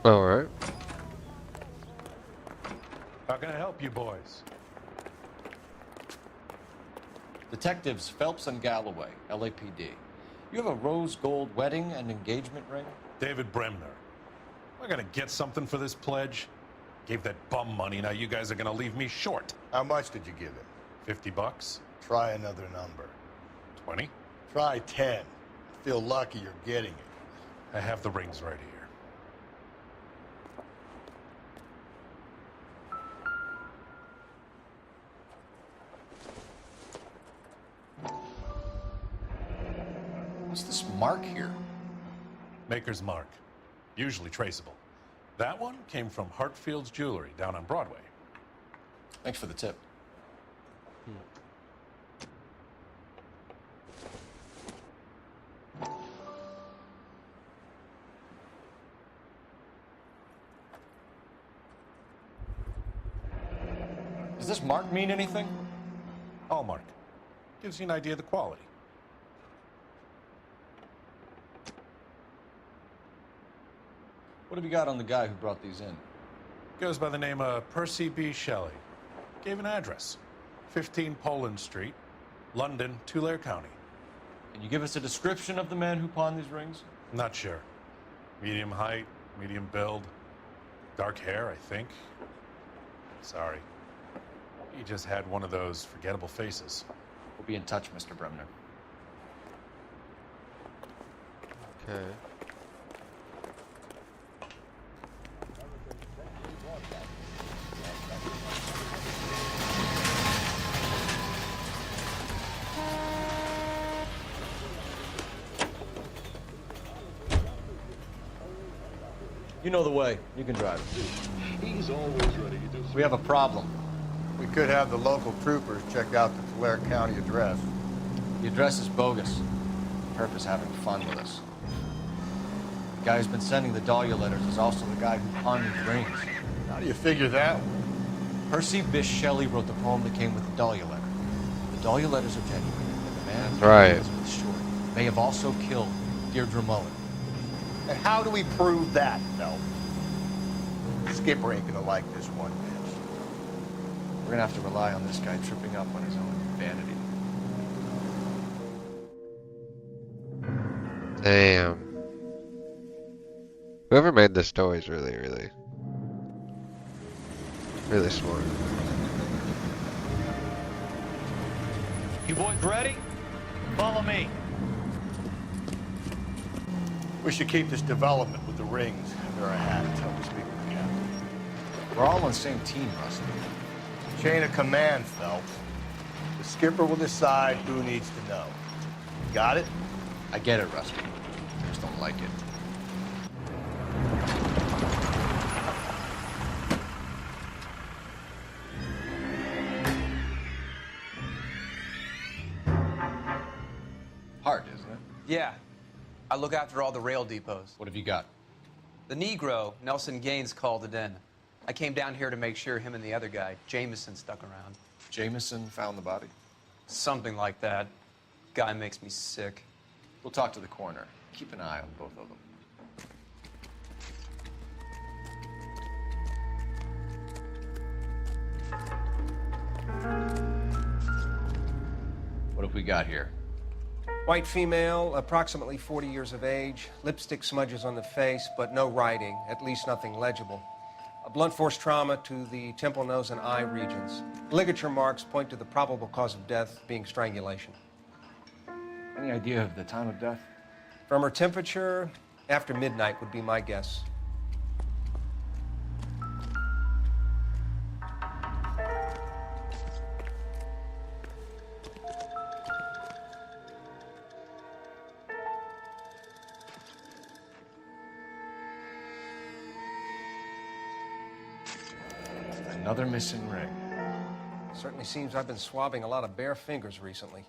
S1: Alright.
S12: How can I help you boys?
S5: Detectives Phelps and Galloway, LAPD. You have a rose gold wedding and engagement ring?
S12: David Bremner. I gotta get something for this pledge. Gave that bum money, now you guys are gonna leave me short.
S17: How much did you give him?
S12: $50?
S17: Try another number.
S12: 20?
S17: Try 10. Feel lucky you're getting it.
S12: I have the rings right here.
S5: What's this mark here?
S12: Maker's mark. Usually traceable. That one came from Hartfield's Jewelry down on Broadway.
S5: Thanks for the tip. Does this mark mean anything?
S12: Hallmark. Gives you an idea of the quality.
S5: What have you got on the guy who brought these in?
S12: Goes by the name of Percy B. Shelley. Gave an address. 15 Poland Street, London, Tulare County.
S5: Can you give us a description of the man who pawned these rings?
S12: Not sure. Medium height, medium build. Dark hair, I think. Sorry. He just had one of those forgettable faces.
S5: We'll be in touch, Mr. Bremner.
S1: Okay.
S5: You know the way. You can drive.
S15: He's always ready to do
S5: We have a problem.
S17: We could have the local troopers check out the Tulare County address.
S5: The address is bogus. Perp is having fun with us. The guy who's been sending the Dahlia letters is also the guy who pawned these rings.
S17: How do you figure that?
S5: Percy Bysshe Shelley wrote the poem that came with the Dahlia letter. The Dahlia letters are genuine, and the man
S1: That's right.
S5: who with Short may have also killed Deirdre Mullen.
S17: And how do we prove that, Phelps? Skipper ain't gonna like this one bit.
S5: We're gonna have to rely on this guy tripping up on his own vanity.
S1: Damn. Whoever made this story is really smart.
S24: You boys ready? Follow me.
S17: We should keep this development with the rings under our hat until we speak with the captain.
S5: We're all on the same team, Rusty.
S17: Chain of command, Phelps. The skipper will decide who needs to know. Got it?
S5: I get it, Rusty. I just don't like it. Hard, isn't it?
S8: Yeah. I look after all the rail depots.
S5: What have you got?
S8: The Negro, Nelson Gaines, called it in. I came down here to make sure him and the other guy, Jameson, stuck around.
S5: Jameson found the body?
S8: Something like that. Guy makes me sick.
S5: We'll talk to the coroner. Keep an eye on both of them. we got here?
S13: White female, approximately 40 years of age, lipstick smudges on the face, but no writing, at least nothing legible. A blunt force trauma to the temple, nose, and eye regions. Ligature marks point to the probable cause of death being strangulation.
S7: Any idea of the time of death?
S13: From her temperature, after midnight would be my guess.
S7: Another missing ring.
S13: Certainly seems I've been swabbing a lot of bare fingers recently.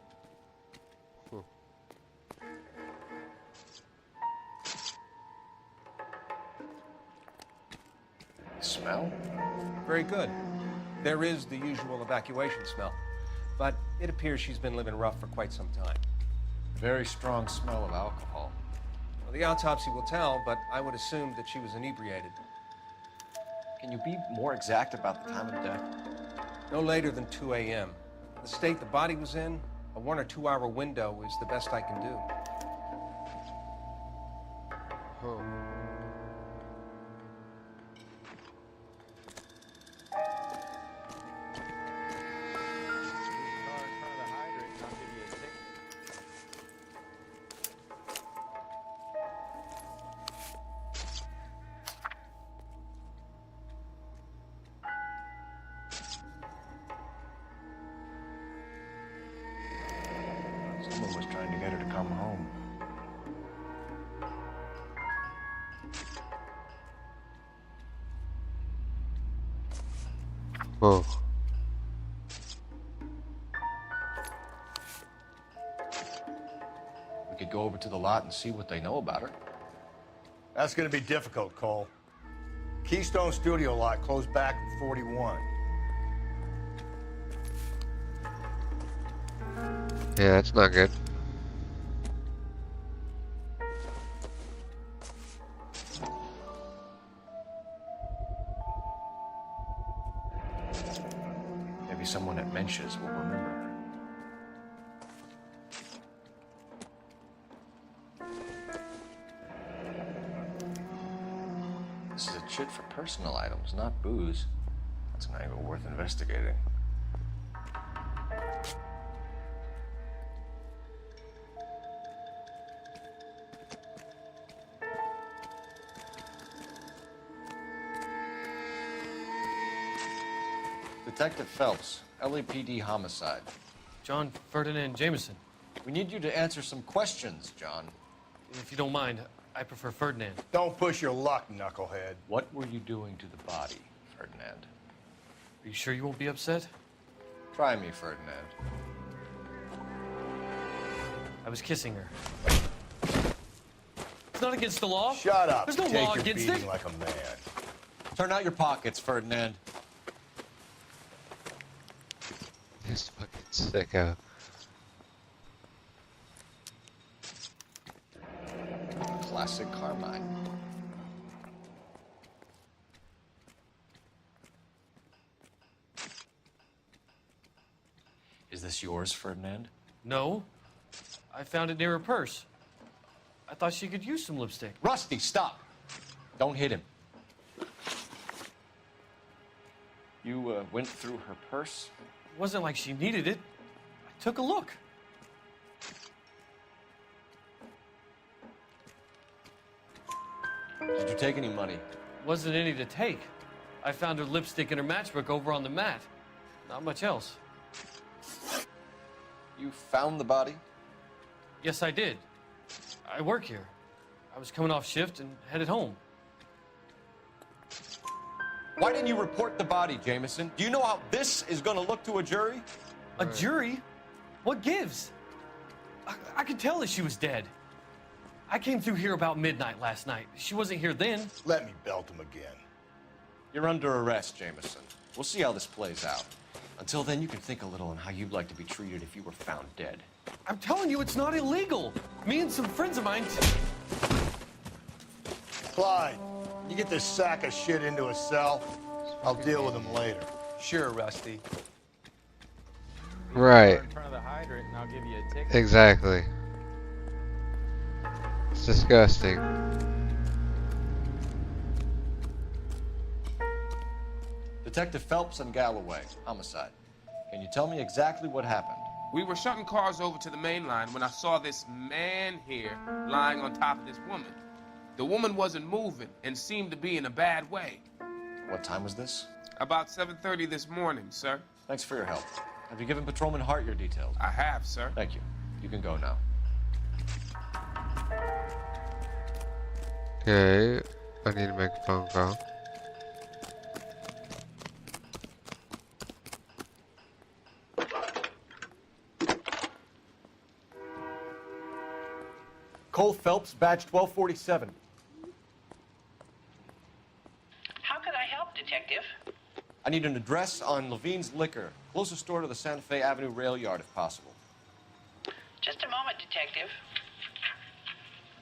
S7: Smell?
S13: Very good. There is the usual evacuation smell, but it appears she's been living rough for quite some time.
S7: Very strong smell of alcohol.
S13: Well, the autopsy will tell, but I would assume that she was inebriated.
S7: Can you be more exact about the time of death?
S13: No later than 2 a.m. The state the body was in, a 1 or 2 hour window is the best I can do.
S1: Oh.
S7: Someone was trying to get her to come home.
S1: Whoa.
S7: We could go over to the lot and see what they know about her.
S10: That's gonna be difficult, Cole. Keystone Studio lot closed back in 41.
S1: Yeah, that's not good.
S7: Maybe someone at Mensch's will remember her. This is a chit for personal items, not booze. That's an angle worth investigating. Detective Phelps, LAPD homicide.
S14: John Ferdinand Jameson.
S7: We need you to answer some questions, John.
S14: If you don't mind, I prefer Ferdinand.
S10: Don't push your luck, knucklehead.
S7: What were you doing to the body, Ferdinand?
S14: Are you sure you won't be upset?
S7: Try me, Ferdinand.
S14: I was kissing her. It's not against the law.
S10: Shut up.
S14: There's no
S10: Take
S14: law
S10: your
S14: against
S10: beating
S14: it.
S10: like a man.
S7: Turn out your pockets, Ferdinand.
S1: This fucking sicko.
S7: Classic Carmine. Is this yours, Ferdinand?
S14: No. I found it near her purse. I thought she could use some lipstick.
S7: Rusty, stop. Don't hit him. You went through her purse?
S14: It wasn't like she needed it. I took a look.
S7: Did you take any money?
S14: Wasn't any to take. I found her lipstick and her matchbook over on the mat. Not much else.
S7: You found the body?
S14: Yes, I did. I work here. I was coming off shift and headed home.
S7: Why didn't you report the body, Jameson? Do you know how this is going to look to a jury?
S14: A jury? What gives? I could tell that she was dead. I came through here about midnight last night. She wasn't here then.
S10: Let me belt him again.
S7: You're under arrest, Jameson. We'll see how this plays out. Until then, you can think a little on how you'd like to be treated if you were found dead.
S14: I'm telling you, it's not illegal. Me and some friends of mine...
S10: Clyde, you get this sack of shit into a cell. I'll deal with him later.
S13: Sure, Rusty.
S1: Right.
S16: In front of the hydrant, and I'll give you a ticket.
S1: Exactly. It's disgusting.
S5: Detective Phelps and Galloway, homicide. Can you tell me exactly what happened?
S18: We were shutting cars over to the main line when I saw this man here lying on top of this woman. The woman wasn't moving and seemed to be in a bad way.
S5: What time was this?
S18: About 7:30 this morning, sir.
S5: Thanks for your help. Have you given Patrolman Hart your details?
S18: I have, sir.
S5: Thank you. You can go now.
S1: Okay, I need to make a phone call.
S7: Cole Phelps, badge 1247.
S20: How can I help, Detective?
S5: I need an address on Levine's Liquor, closest store to the Santa Fe Avenue rail yard, if possible.
S20: Just a moment, Detective.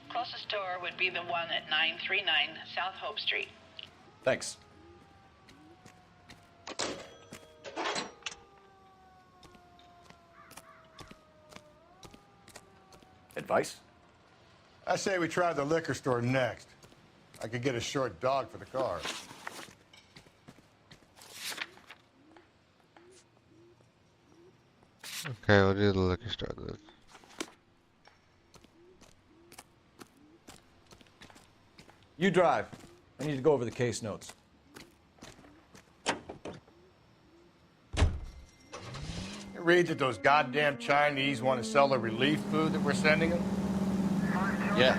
S20: Closest store would be the one at 939 South Hope Street.
S5: Thanks. Advice?
S17: I say we try the liquor store next. I could get a short dog for the car.
S1: Okay, we'll do the liquor store then.
S7: You drive. I need to go over the case notes.
S17: You read that those goddamn Chinese want to sell the relief food that we're sending them?
S5: Yeah.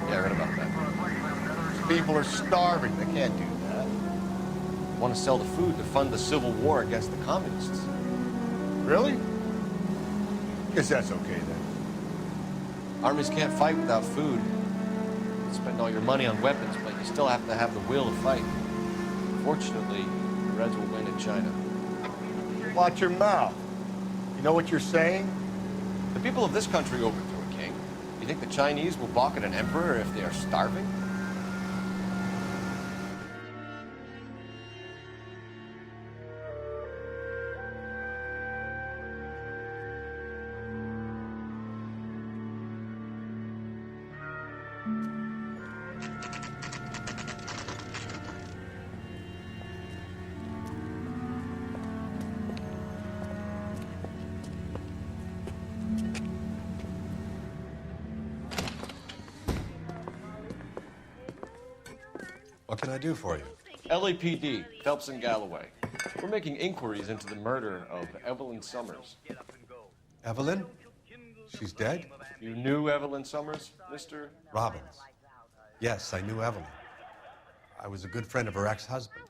S5: Yeah, I read about that.
S17: People are starving. They can't do that.
S5: Want to sell the food to fund the civil war against the communists.
S17: Really? Guess that's okay then.
S5: Armies can't fight without food. You spend all your money on weapons, but you still have to have the will to fight. Fortunately, the Reds will win in China.
S17: Watch your mouth. You know what you're saying?
S5: The people of this country overthrew a king. You think the Chinese will balk at an emperor if they are starving?
S21: What can I do for you?
S5: LAPD, Phelps and Galloway. We're making inquiries into the murder of Evelyn Summers.
S21: Evelyn? She's dead?
S5: You knew Evelyn Summers, Mr.
S21: Robbins. Yes, I knew Evelyn. I was a good friend of her ex-husband.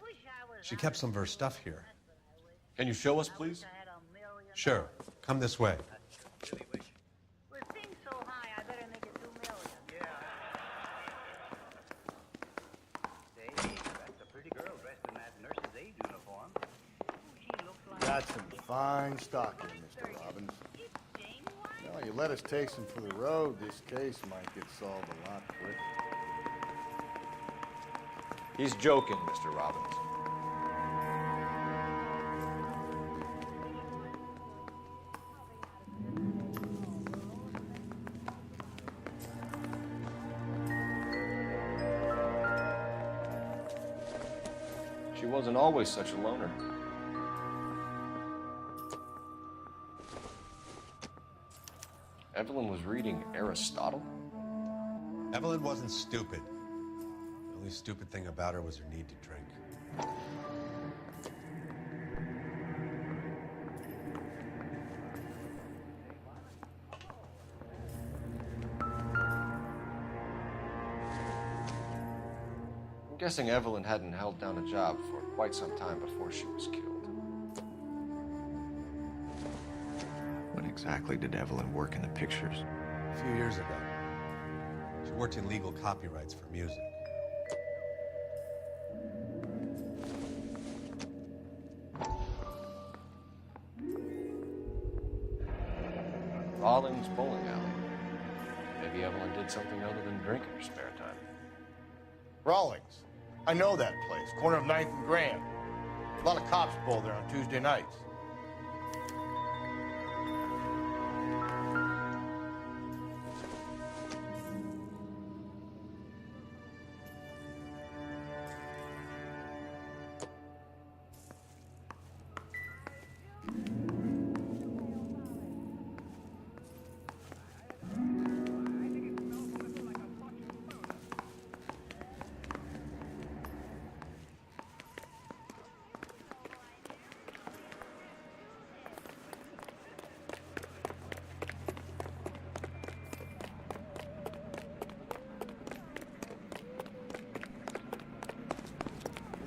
S21: She kept some of her stuff here.
S5: Can you show us, please?
S21: Sure. Come this way.
S17: Got some fine stock here, Mr. Robbins. Well, you let us take some for the road, this case might get solved a lot quicker.
S5: He's joking, Mr. Robbins. She wasn't always such a loner. Evelyn was reading Aristotle?
S21: Evelyn wasn't stupid. The only stupid thing about her was her need to drink.
S5: I'm guessing Evelyn hadn't held down a job for quite some time before she was killed.
S22: When exactly did Evelyn work in the pictures?
S21: A few years ago. She worked in legal copyrights for music.
S5: Rawlings Bowling Alley. Maybe Evelyn did something other than drink in her spare time.
S17: Rawlings. I know that place. Corner of 9th and Grand. A lot of cops bowl there on Tuesday nights.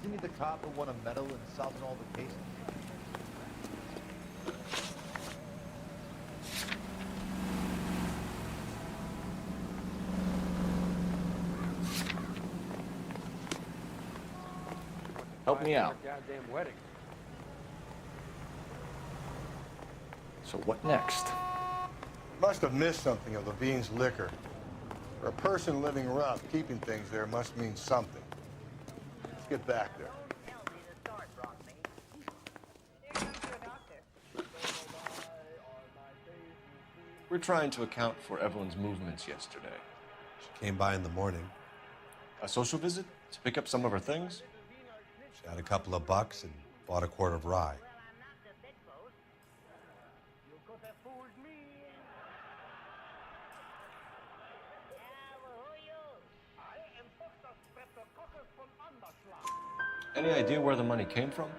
S22: Isn't he the cop who won a medal in solving all the cases?
S5: Help me out.
S10: Goddamn wedding.
S22: So what next?
S17: Must have missed something of Levine's liquor. For a person living rough, keeping things there must mean something. Let's get back there.
S5: We're trying to account for Evelyn's movements yesterday.
S21: She came by in the morning.
S5: A social visit to pick up some of her things?
S21: She had a couple of bucks and bought a quart of rye.
S5: Any idea where the money came from?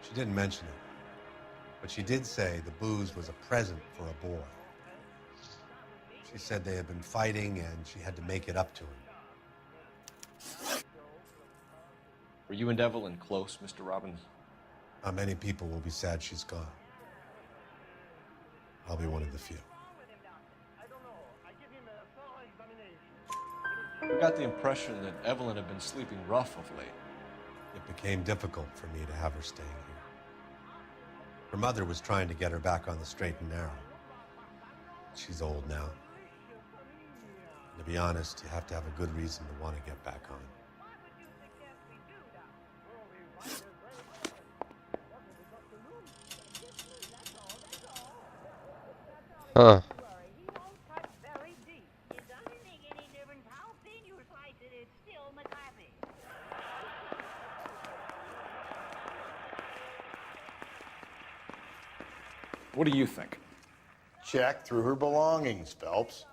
S21: She didn't mention it, but she did say the booze was a present for a boy. She said they had been fighting and she had to make it up to him.
S5: Were you and Evelyn close, Mr. Robbins?
S21: Not many people will be sad she's gone. I'll be one of the few.
S5: We got the impression that Evelyn had been sleeping rough of late.
S21: It became difficult for me to have her staying here. Her mother was trying to get her back on the straight and narrow. She's old now. And to be honest, you have to have a good reason to want to get back on.
S1: Huh.
S22: What do you think?
S17: Check through her belongings, Phelps.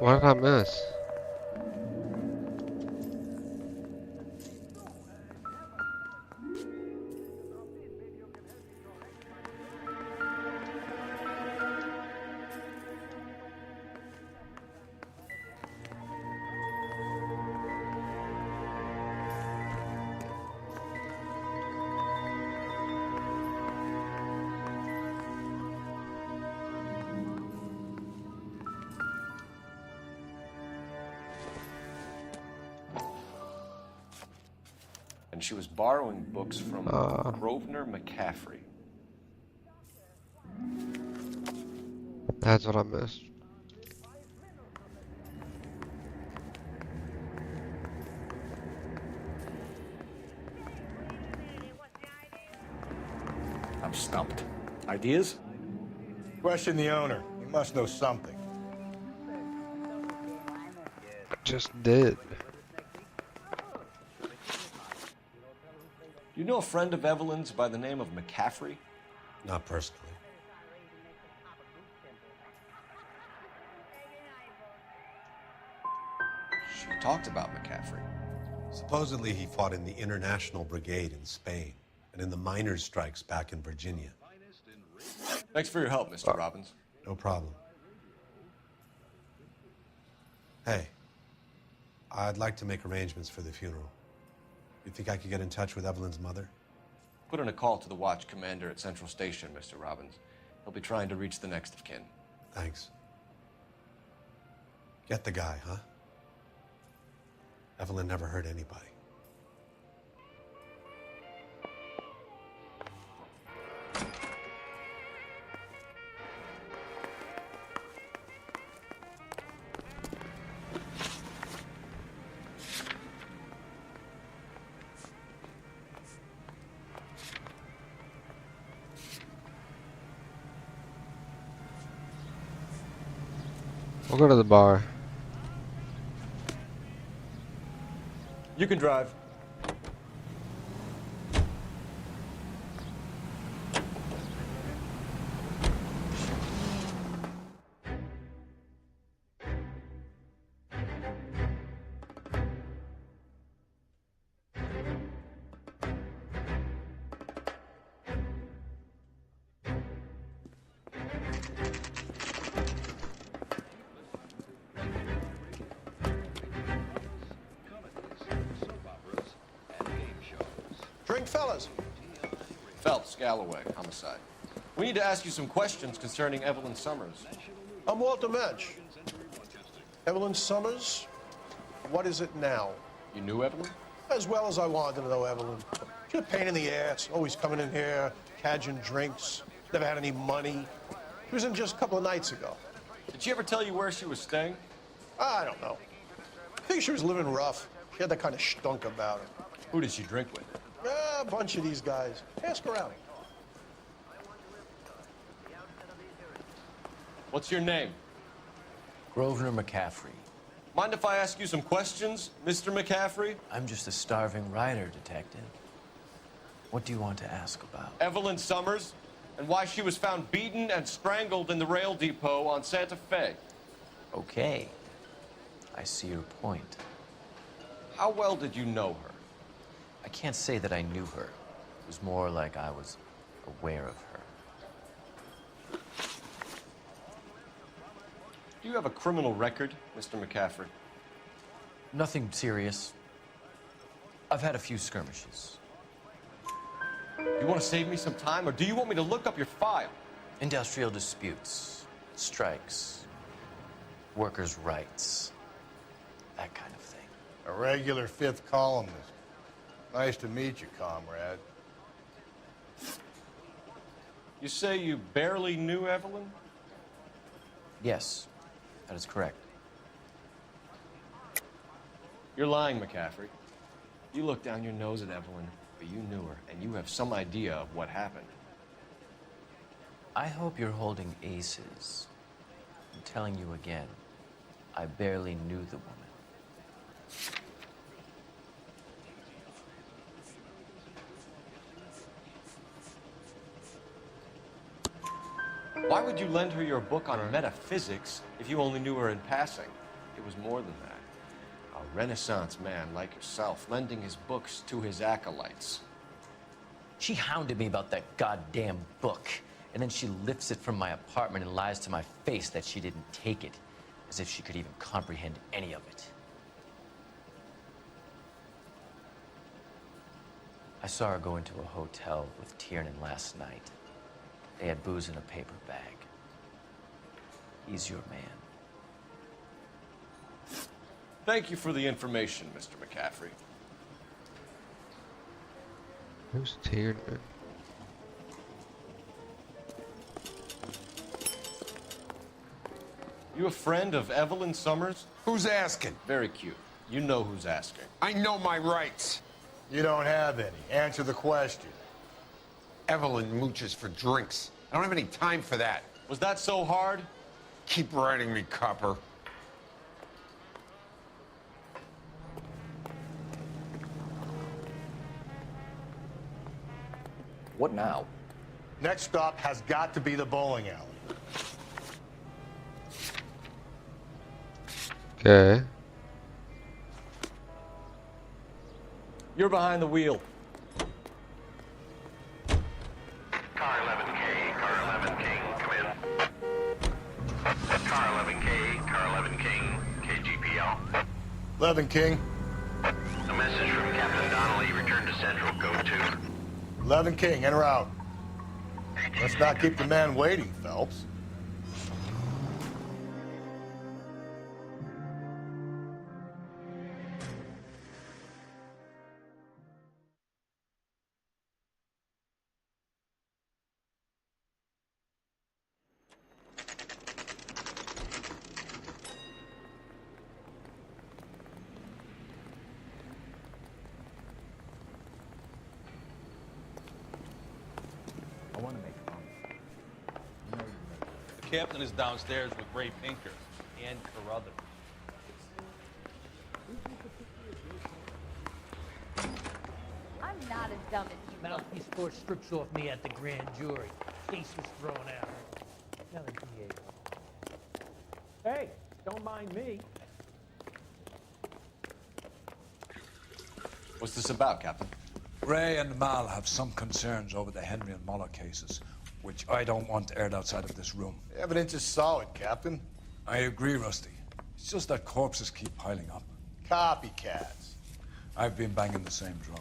S1: What did I miss?
S5: And she was borrowing books from Grosvenor McCaffrey.
S1: That's what I missed.
S22: I'm stumped. Ideas?
S17: Question the owner. He must know something.
S1: Just did.
S5: You know a friend of Evelyn's by the name of McCaffrey?
S21: Not personally.
S5: She talked about McCaffrey.
S21: Supposedly he fought in the International Brigade in Spain and in the miners' strikes back in Virginia.
S5: Thanks for your help, Mr. Robbins.
S21: No problem. Hey, I'd like to make arrangements for the funeral. You think I could get in touch with Evelyn's mother?
S5: Put in a call to the watch commander at Central Station, Mr. Robbins. He'll be trying to reach the next of kin.
S21: Thanks. Get the guy, huh? Evelyn never hurt anybody.
S1: We'll go to the bar.
S5: You can drive.
S13: Morning, fellas.
S5: Phelps, Galloway, homicide. We need to ask you some questions concerning Evelyn Summers.
S13: I'm Walter Mensch. Evelyn Summers, what is it now?
S5: You knew Evelyn?
S13: As well as I wanted to know Evelyn. She's a pain in the ass, always coming in here, cadging drinks, never had any money. She was in just a couple of nights ago.
S5: Did she ever tell you where she was staying?
S13: I don't know. I think she was living rough. She had that kind of stunk about her.
S5: Who did she drink with?
S13: A bunch of these guys. Ask her out.
S5: What's your name?
S2: Grosvenor McCaffrey.
S5: Mind if I ask you some questions, Mr. McCaffrey?
S2: I'm just a starving writer, detective. What do you want to ask about?
S5: Evelyn Summers, and why she was found beaten and strangled in the rail depot on Santa Fe.
S2: Okay. I see your point.
S5: How well did you know her?
S2: I can't say that I knew her. It was more like I was aware of her.
S5: Do you have a criminal record, Mr. McCaffrey?
S2: Nothing serious. I've had a few skirmishes.
S5: You want to save me some time, or do you want me to look up your file?
S2: Industrial disputes, strikes, workers' rights, that kind of thing.
S17: A regular fifth columnist. Nice to meet you, comrade.
S5: You say you barely knew Evelyn?
S2: Yes, that is correct.
S5: You're lying, McCaffrey. You looked down your nose at Evelyn, but you knew her, and you have some idea of what happened.
S2: I hope you're holding aces. I'm telling you again, I barely knew the woman.
S5: Why would you lend her your book on metaphysics if you only knew her in passing? It was more than that. A Renaissance man like yourself, lending his books to his acolytes.
S2: She hounded me about that goddamn book, and then she lifts it from my apartment and lies to my face that she didn't take it, as if she could even comprehend any of it. I saw her go into a hotel with Tiernan last night. They had booze in a paper bag. He's your man.
S5: Thank you for the information, Mr. McCaffrey.
S1: Who's Tiernan?
S5: You a friend of Evelyn Summers?
S10: Who's asking?
S5: Very cute. You know who's asking.
S10: I know my rights.
S17: You don't have any. Answer the question.
S10: Evelyn mooches for drinks. I don't have any time for that.
S5: Was that so hard?
S10: Keep writing me, copper.
S7: What now?
S17: Next stop has got to be the bowling alley.
S1: Okay.
S5: You're behind the wheel.
S15: Car 11K, Car 11 King, come in. Car 11K, Car 11 King, KGPL.
S17: 11 King.
S15: A message from Captain Donnelly, return to Central, Code 2.
S17: 11 King, en route. Let's not keep the man waiting, Phelps.
S16: The captain is downstairs with Ray Pinker and Carruthers.
S4: I'm not as dumb as you.
S19: Mouthpiece force strips off me at the grand jury. Case was thrown out. Now the DA. Hey, don't mind me.
S5: What's this about, Captain?
S9: Ray and Mal have some concerns over the Henry and Muller cases, which I don't want aired outside of this room.
S17: The evidence is solid, Captain.
S9: I agree, Rusty. It's just that corpses keep piling up.
S17: Copycats.
S9: I've been banging the same drum.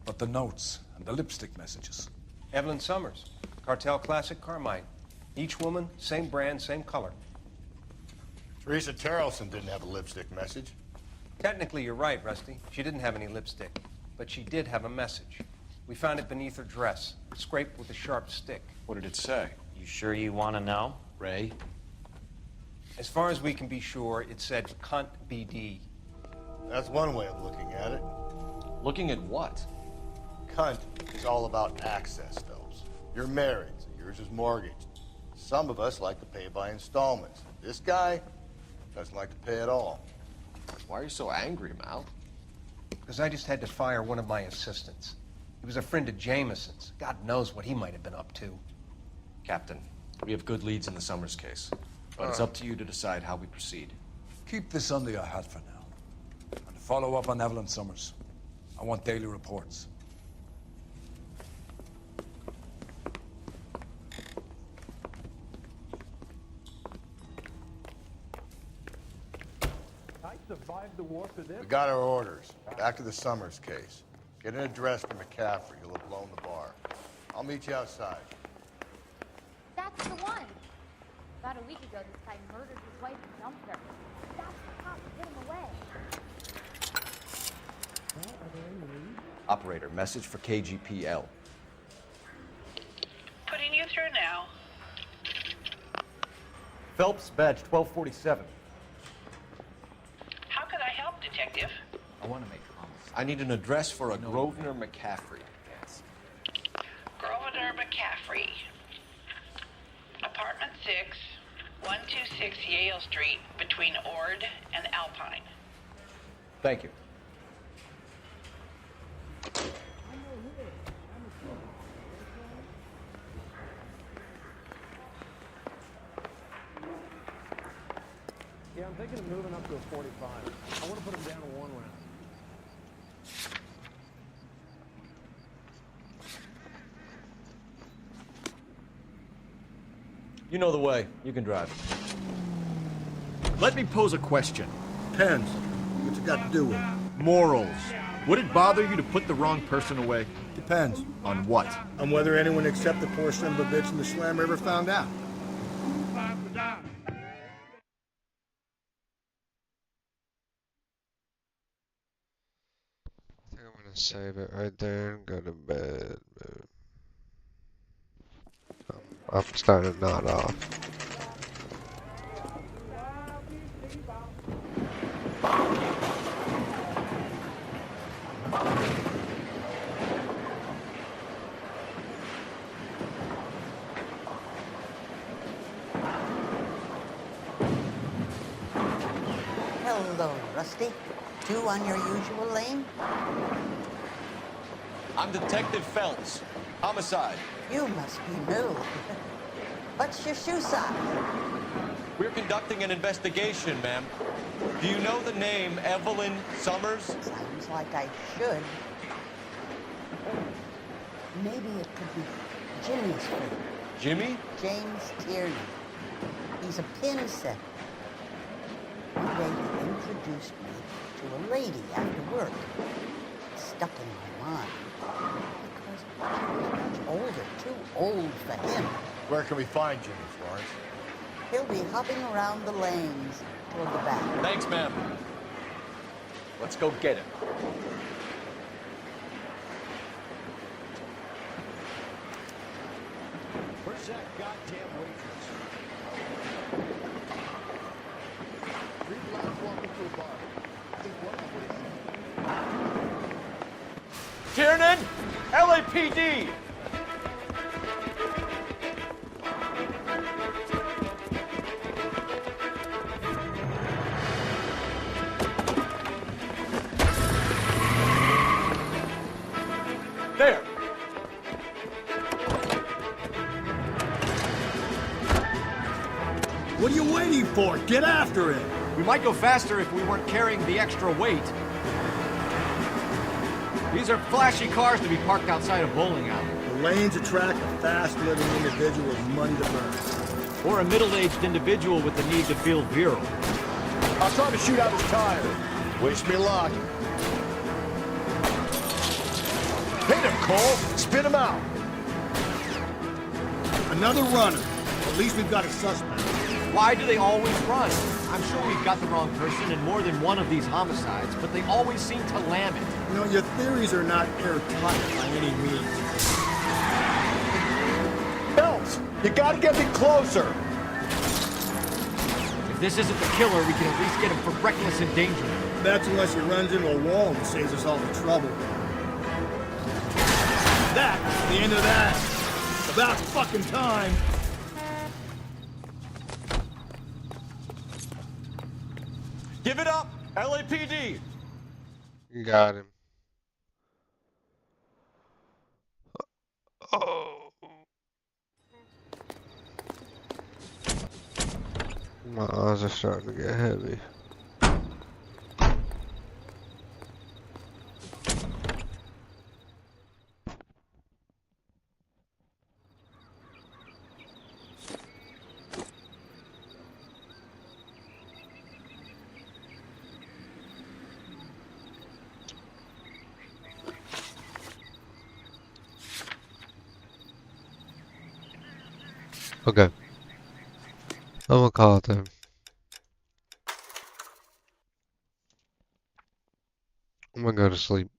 S9: But the notes and the lipstick messages.
S13: Evelyn Summers, Cartel Classic Carmine. Each woman, same brand, same color.
S17: Teresa Tarleson didn't have a lipstick message.
S13: Technically, you're right, Rusty. She didn't have any lipstick, but she did have a message. We found it beneath her dress, scraped with a sharp stick.
S5: What did it say?
S2: You sure you want to know?
S5: Ray?
S13: As far as we can be sure, it said cunt BD.
S17: That's one way of looking at it.
S5: Looking at what?
S17: Cunt is all about access, Phelps. You're married, so yours is mortgaged. Some of us like to pay by installments. This guy doesn't like to pay at all.
S5: Why are you so angry, Mal?
S13: Because I just had to fire one of my assistants. He was a friend of Jameson's. God knows what he might have been up to.
S5: Captain, we have good leads in the Summers case, but it's up to you to decide how we proceed.
S9: Keep this under your hat for now. And follow up on Evelyn Summers. I want daily reports.
S10: I survived the war for this.
S17: We got our orders. Back to the Summers case. Get an address for McCaffrey. He'll have blown the bar. I'll meet you outside.
S4: That's the one. About a week ago, this guy murdered his wife and dumped her. That's the cop put him away.
S5: Operator, message for KGPL.
S20: Putting you through now.
S5: Phelps, badge 1247.
S20: How could I help, Detective?
S5: I want to make comments. I need an address for a Grosvenor McCaffrey.
S20: Grosvenor McCaffrey. Apartment 6, 126 Yale Street, between Ord and Alpine.
S5: Thank you.
S10: Yeah, I'm thinking of moving up to a 45. I want to put him down to 1 round.
S5: You know the way. You can drive.
S7: Let me pose a question.
S17: Depends. What's it got to do with it?
S7: Morals. Would it bother you to put the wrong person away?
S17: Depends.
S7: On what?
S17: On whether anyone except the poor son of a bitch in the slammer ever found out.
S1: I think I'm gonna save it right there and go to bed. I'm starting to nod off.
S3: Hello, Rusty. 2 on your usual lane?
S5: I'm Detective Phelps. Homicide.
S3: You must be new. What's your shoe size?
S5: We're conducting an investigation, ma'am. Do you know the name Evelyn Summers?
S3: Sounds like I should. Maybe it could be Jimmy's friend.
S5: Jimmy?
S3: James Tierney. He's a pin setter. One day he introduced me to a lady after work. It stuck in my mind. Because she was much older, too old for him.
S17: Where can we find Jimmy, Florence?
S3: He'll be hopping around the lanes toward the back.
S5: Thanks, ma'am. Let's go get him.
S10: Where's that goddamn waitress? 3 blocks walking to a bar. I think one place.
S5: Tiernan! LAPD! There!
S17: What are you waiting for? Get after it!
S7: We might go faster if we weren't carrying the extra weight. These are flashy cars to be parked outside a bowling alley.
S17: The lanes attract a fast-living individual with money to burn.
S7: Or a middle-aged individual with the need to feel virile.
S17: I saw him shoot out his tire. Wish me luck.
S10: Cole, spit him out. Another runner. At least we've got a suspect.
S7: Why do they always run? I'm sure we've got the wrong person in more than one of these homicides, but they always seem to lam it.
S10: You know, your theories are not airtight by any means. Phelps, you gotta get me closer.
S7: If this isn't the killer, we can at least get him for reckless endangerment.
S10: That's unless he runs into a wall and saves us all the trouble. That's the end of that. About fucking time.
S7: Give it up, LAPD!
S1: You got him. Oh. My eyes are starting to get heavy. Okay. I'm gonna call it then. I'm gonna go to sleep.